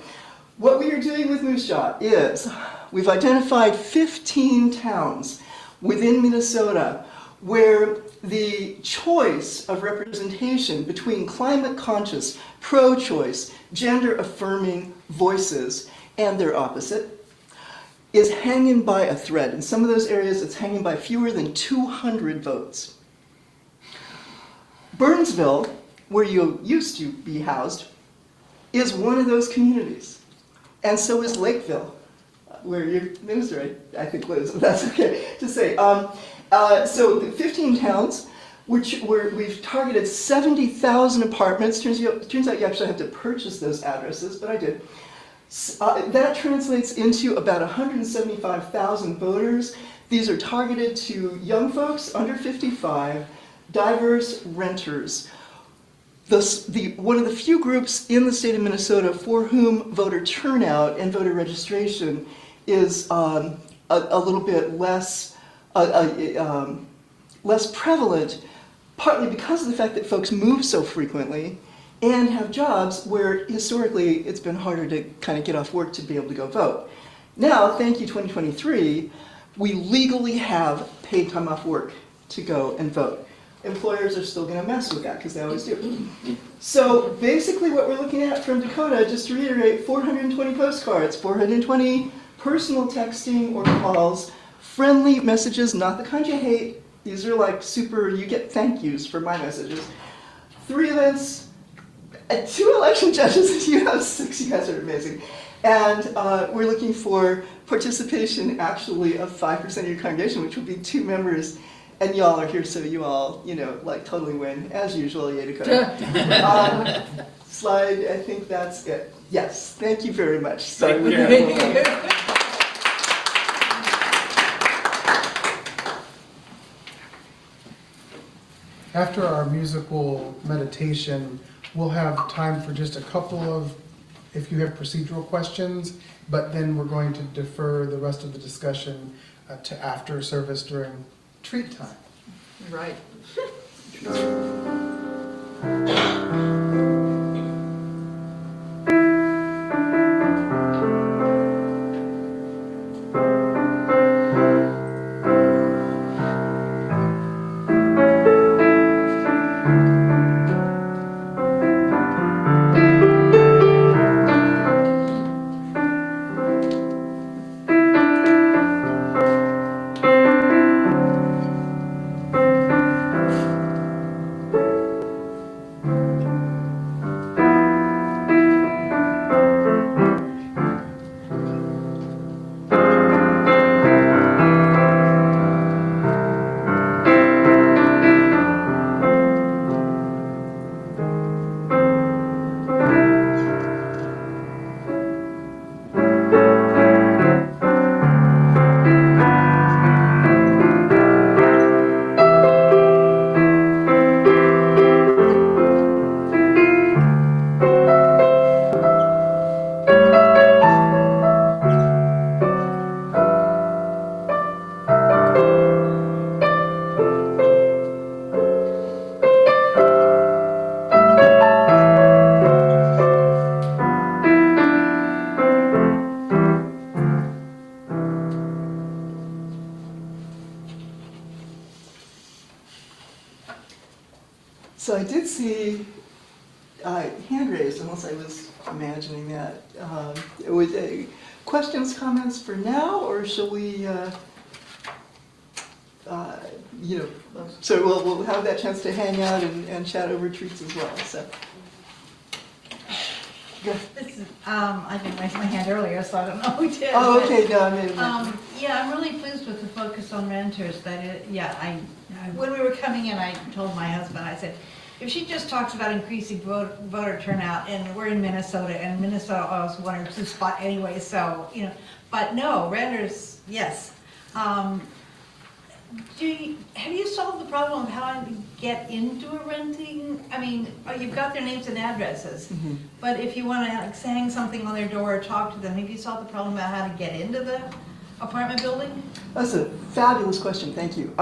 What we are doing with Moose Jaw is we've identified 15 towns within Minnesota where the choice of representation between climate-conscious, pro-choice, gender-affirming voices and their opposite is hanging by a thread. In some of those areas, it's hanging by fewer than 200 votes. Burnsville, where you used to be housed, is one of those communities. And so is Lakeville, where your minister, I think, lives, if that's okay to say. So the 15 towns, we've targeted 70,000 apartments. Turns out you actually have to purchase those addresses, but I did. That translates into about 175,000 voters. These are targeted to young folks under 55, diverse renters. One of the few groups in the state of Minnesota for whom voter turnout and voter registration is a little bit less prevalent, partly because of the fact that folks move so frequently and have jobs where historically it's been harder to kind of get off work to be able to go vote. Now, thank you 2023, we legally have paid time off work to go and vote. Employers are still going to mess with that because they always do. So basically what we're looking at from Dakota, just to reiterate, 420 postcards, 420 personal texting or calls, friendly messages, not the kind you hate. These are like you get thank yous for my messages. 3 events, 2 election judges, you have 6, you guys are amazing. And we're looking for participation actually of 5% of your congregation, which would be 2 members. And y'all are here, so you all, totally win, as usual, yay Dakota. Slide, I think that's it. Yes, thank you very much. Sorry. After our musical meditation, we'll have time for just a couple of, if you have procedural questions, but then we're going to defer the rest of the discussion to after service during treat time. Right. So I did see hand raised, unless I was imagining that. Questions, comments for now, or shall we, so we'll have that chance to hang out and chat over treats as well. So This is, I didn't raise my hand earlier, so I don't know who did. Oh, but, okay, no, I mean, Yeah, I'm really pleased with the focus on renters, that when we were coming in, I told my husband, I said, if she just talks about increasing voter turnout, and we're in Minnesota, and Minnesota always one or two spot anyway, so, but no, renters, yes. Have you solved the problem of how to get into a renting? I mean, you've got their names and addresses, but if you want to hang something on their door or talk to them, have you solved the problem about how to get into the apartment building? That's a fabulous question, thank you.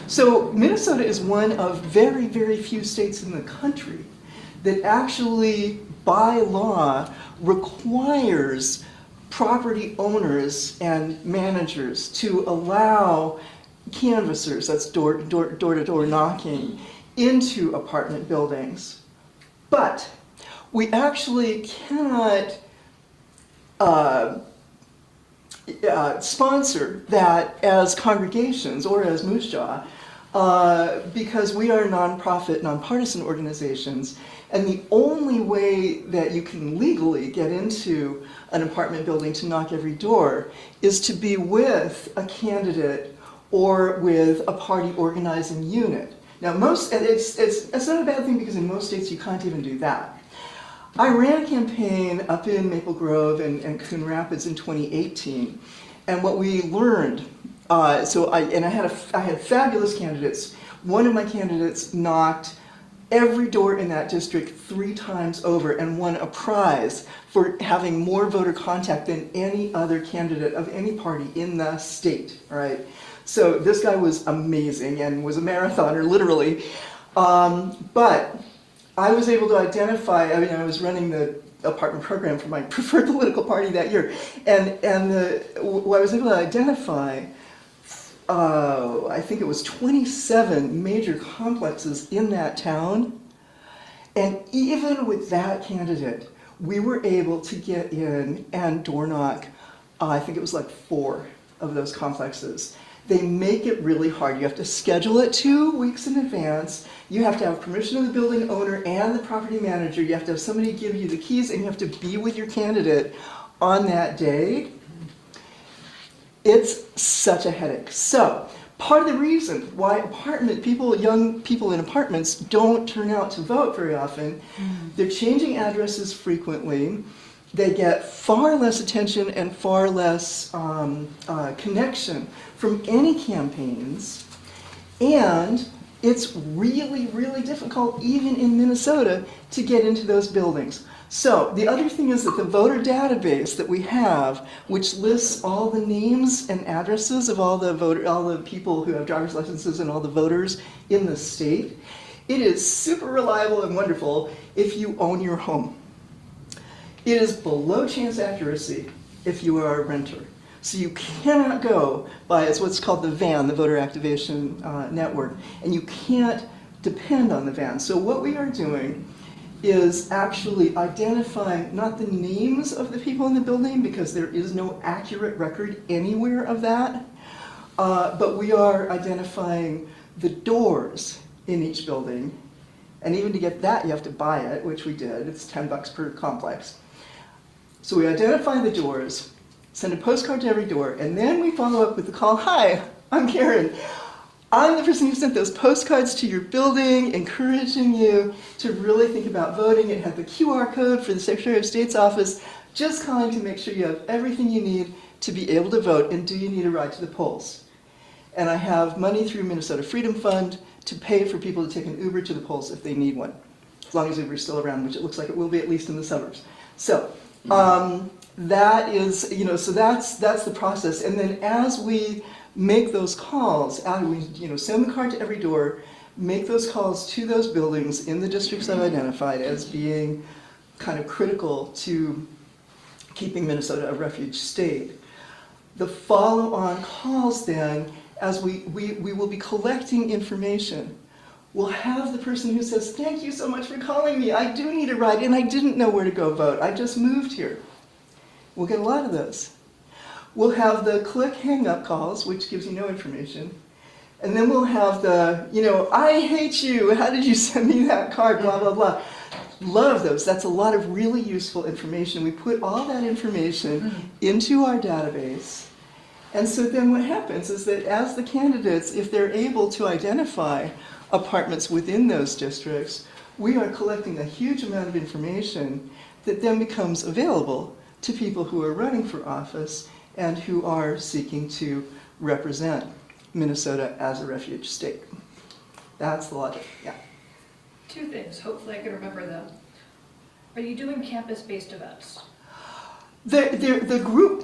So Minnesota is one of very, very few states in the country that actually, by law, requires property owners and managers to allow canvassers, that's door-to-door knocking, into apartment buildings. But we actually cannot sponsor that as congregations or as Moose Jaw because we are nonprofit, nonpartisan organizations, and the only way that you can legally get into an apartment building to knock every door is to be with a candidate or with a party organizing unit. Now, it's not a bad thing because in most states you can't even do that. I ran a campaign up in Maple Grove and Coon Rapids in 2018, and what we learned, I had fabulous candidates. One of my candidates knocked every door in that district 3 times over and won a prize for having more voter contact than any other candidate of any party in the state, right? So this guy was amazing and was a marathoner, literally. But I was able to identify, I was running the apartment program for my preferred political party that year, and I was able to identify, I think it was 27 major complexes in that town, and even with that candidate, we were able to get in and door knock, I think it was like 4 of those complexes. They make it really hard. You have to schedule it 2 weeks in advance. You have to have permission of the building owner and the property manager. You have to have somebody give you the keys, and you have to be with your candidate on that day. It's such a headache. So part of the reason why young people in apartments don't turn out to vote very often, they're changing addresses frequently. They get far less attention and far less connection from any campaigns, and it's really, really difficult, even in Minnesota, to get into those buildings. So the other thing is that the voter database that we have, which lists all the names and addresses of all the people who have driver's licenses and all the voters in the state, it is super reliable and wonderful if you own your home. It is below chance accuracy if you are a renter. So you cannot go by, it's what's called the VAN, the Voter Activation Network, and you can't depend on the VAN. So what we are doing is actually identifying not the names of the people in the building, because there is no accurate record anywhere of that, but we are identifying the doors in each building. And even to get that, you have to buy it, which we did. It's $10 per complex. So we identify the doors, send a postcard to every door, and then we follow up with the call, "Hi, I'm Karen. I'm the person who sent those postcards to your building, encouraging you to really think about voting. It had the QR code for the Secretary of State's office. Just calling to make sure you have everything you need to be able to vote, and do you need a ride to the polls? And I have money through Minnesota Freedom Fund to pay for people to take an Uber to the polls if they need one, as long as Uber's still around, which it looks like it will be, at least in the suburbs." So that is, so that's the process. And then as we make those calls, we send the card to every door, make those calls to those buildings in the districts I've identified as being kind of critical to keeping Minnesota a refuge state. The follow-on calls then, as we will be collecting information, we'll have the person who says, "Thank you so much for calling me. I do need a ride, and I didn't know where to go vote. I just moved here." We'll get a lot of those. We'll have the click hang-up calls, which gives you no information. And then we'll have the, "I hate you. How did you send me that card? Blah, blah, blah." love those. That's a lot of really useful information. We put all that information into our database. And so then what happens is that as the candidates, if they're able to identify apartments within those districts, we are collecting a huge amount of information that then becomes available to people who are running for office and who are seeking to represent Minnesota as a refuge state. That's the logic, yeah. Two things, hopefully I can remember them. Are you doing campus-based events? The group,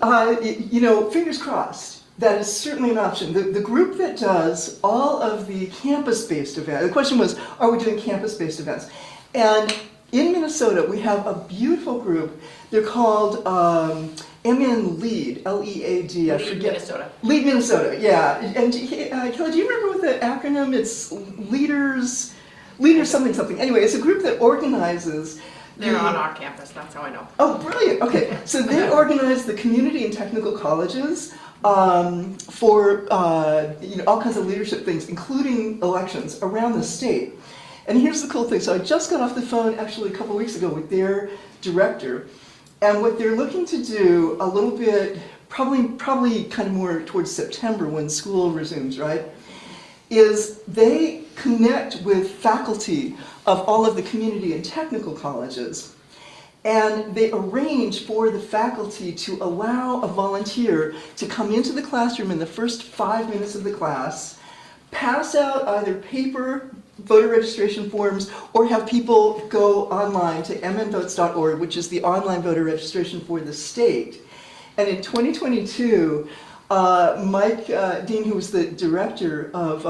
you know, fingers crossed, that is certainly an option. The group that does all of the campus-based events, the question was, are we doing campus-based events? And in Minnesota, we have a beautiful group. They're called MN Lead, L-E-A-D, I forget. Lead Minnesota. Lead Minnesota, yeah. And Kelly, do you remember what the acronym? It's Leaders something. Anyway, it's a group that organizes. They're on our campus, that's how I know. Oh, brilliant. Okay, so they organize the community and technical colleges for you know, all kinds of leadership things, including elections around the state. And here's the cool thing. So I just got off the phone actually a couple weeks ago with their director, and what they're looking to do a little bit, probably kind of more towards September when school resumes, right, is they connect with faculty of all of the community and technical colleges, and they arrange for the faculty to allow a volunteer to come into the classroom in the first 5 minutes of the class, pass out either paper voter registration forms, or have people go online to mnvotes.org, which is the online voter registration for the state. And in 2022, Mike Dean, who was the director of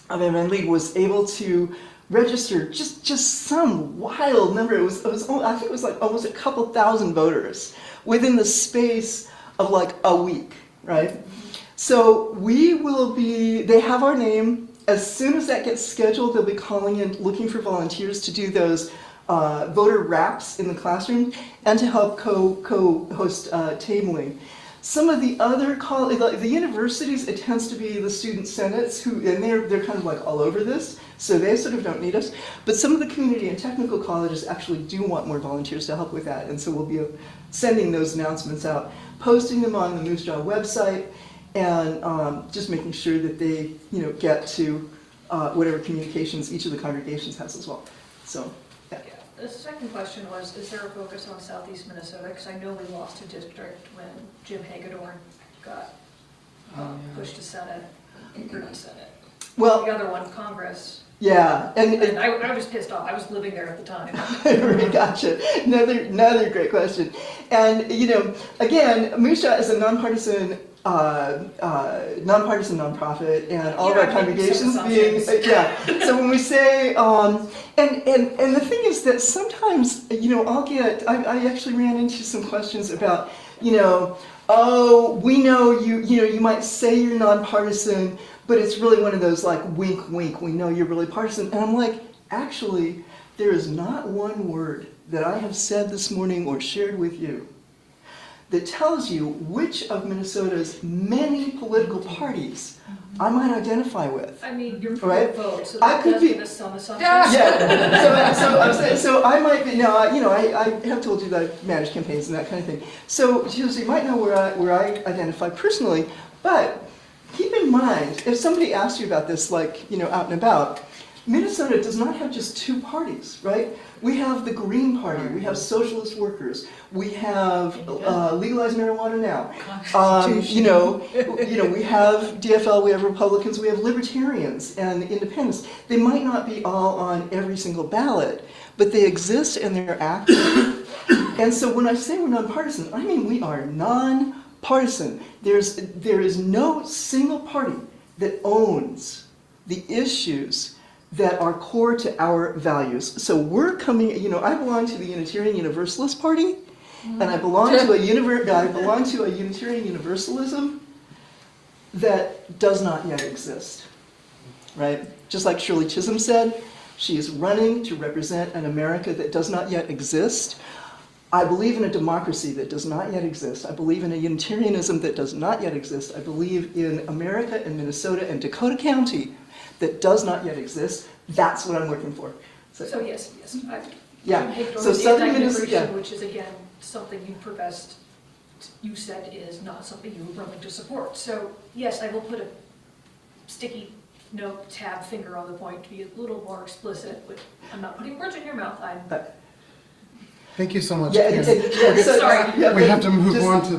MN League, was able to register just some wild number. It was I think it was like almost a couple thousand voters within the space of like a week, right? So they have our name. As soon as that gets scheduled, they'll be calling in, looking for volunteers to do those voter wraps in the classroom and to help co-host tabling. Some of the other the universities, it tends to be the student senates and they're kind of like all over this, so they sort of don't need us. But some of the community and technical colleges actually do want more volunteers to help with that, and so we'll be sending those announcements out, posting them on the Moose Jaw website, and just making sure that they, get to whatever communications each of the congregations has as well. So, yeah. The second question was, is there a focus on Southeast Minnesota? Because I know we lost a district when Jim Hagedorn got pushed to Senate, or not Senate. Well, the other one, Congress. Yeah, and I was pissed off. I was living there at the time. Right, gotcha. Another great question. And again, Moose Jaw is a nonpartisan nonprofit, and all of our congregations being So when we say and the thing is that sometimes I actually ran into some questions about oh, we know you might say you're nonpartisan, but it's really one of those like wink wink, we know you're really partisan. And I'm like, actually, there is not one word that I have said this morning or shared with you that tells you which of Minnesota's many political parties I might identify with. I mean, you're right? vote, so I that could does be, give us some assumptions. Yeah. So I might be, now, I have told you that I manage campaigns and that kind of thing. So you might know where I identify personally, but keep in mind, if somebody asks you about this, like, out and about, Minnesota does not have just two parties, right? We have the Green Party, we have Socialist Workers, we have legalized marijuana now. We have DFL, we have Republicans, we have Libertarians and Independents. They might not be all on every single ballot, but they exist and they're active. And so when I say we're nonpartisan, I mean we are nonpartisan. There is no single party that owns the issues that are core to our values. So we're coming, I belong to the Unitarian Universalist Party, and I belong to a Unitarian Universalism that does not yet exist, right? Just like Shirley Chisholm said, she is running to represent an America that does not yet exist. I believe in a democracy that does not yet exist. I believe in a Unitarianism that does not yet exist. I believe in America and Minnesota and Dakota County that does not yet exist. That's what I'm working for. So yes, Yeah, Hector, so the Southern anti-immigration, Minnesota, which is again, something you professed, you said is not something you were willing to support. So yes, I will put a sticky note, tab, finger on the point to be a little more explicit, but I'm not putting words in your mouth, I'm. Thank you so much. yeah, Karen. so, Sorry. yeah, We but have to move just- on to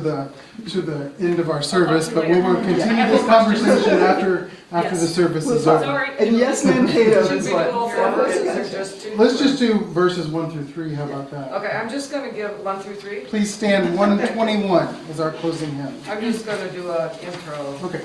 the end of our service, but we will continue I have this more questions. conversation after the Yes. service is Well, over. Sorry. And yes, Mankato Should is we what? do all four verses or just two? Let's just do verses 1 through 3, how about that? Okay, I'm just gonna give 1 through 3. Please stand 121 as our closing hymn. I'm just gonna do an intro. Okay.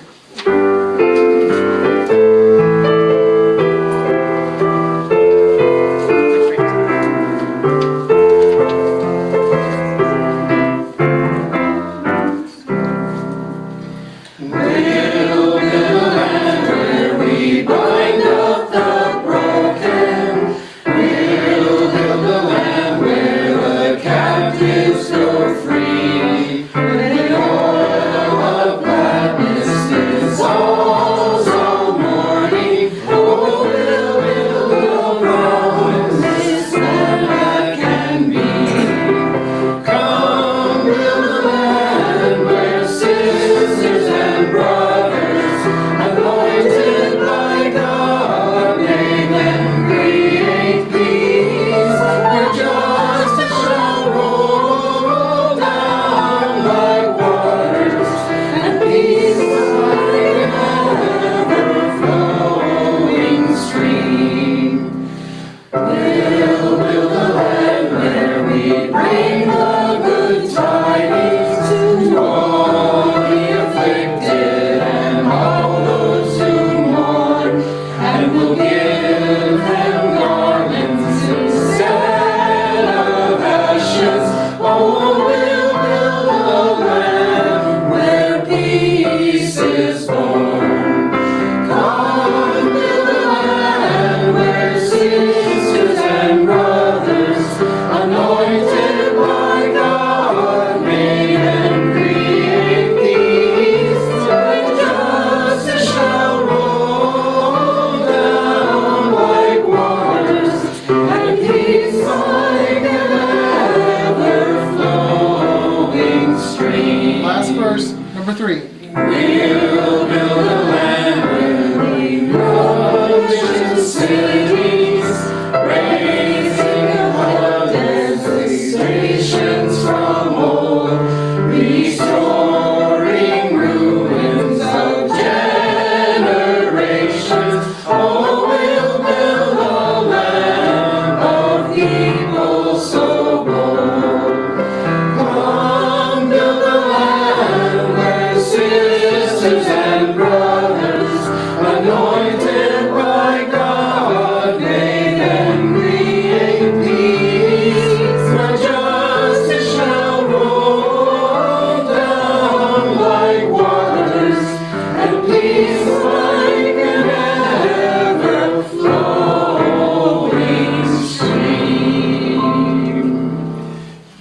Last verse, number 3.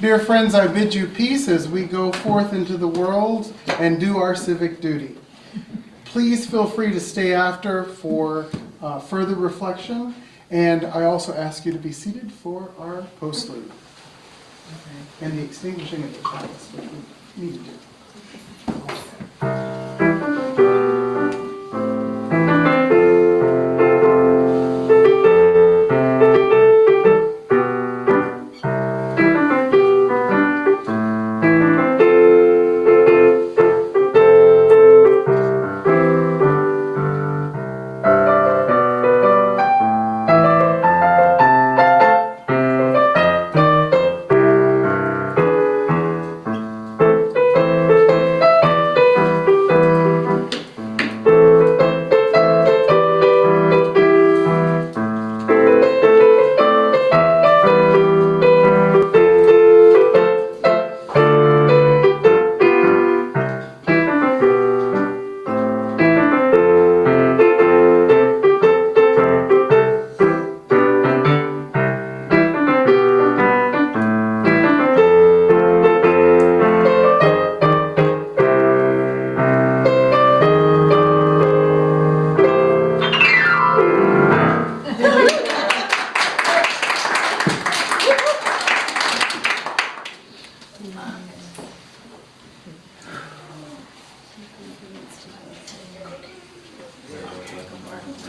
Dear friends, I bid you peace as we go forth into the world and do our civic duty. Please feel free to stay after for further reflection, and I also ask you to be seated for our postlude and the extinguishing of the chalice, which we need to do.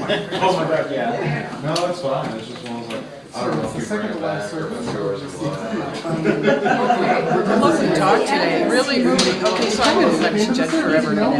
Oh my God, yeah. No, it's fine, it's just one of those like, I don't know if The you second bring to it last back or service. if yours is what. It wasn't dark today, really moving. Okay, so I'm gonna let you judge forever now.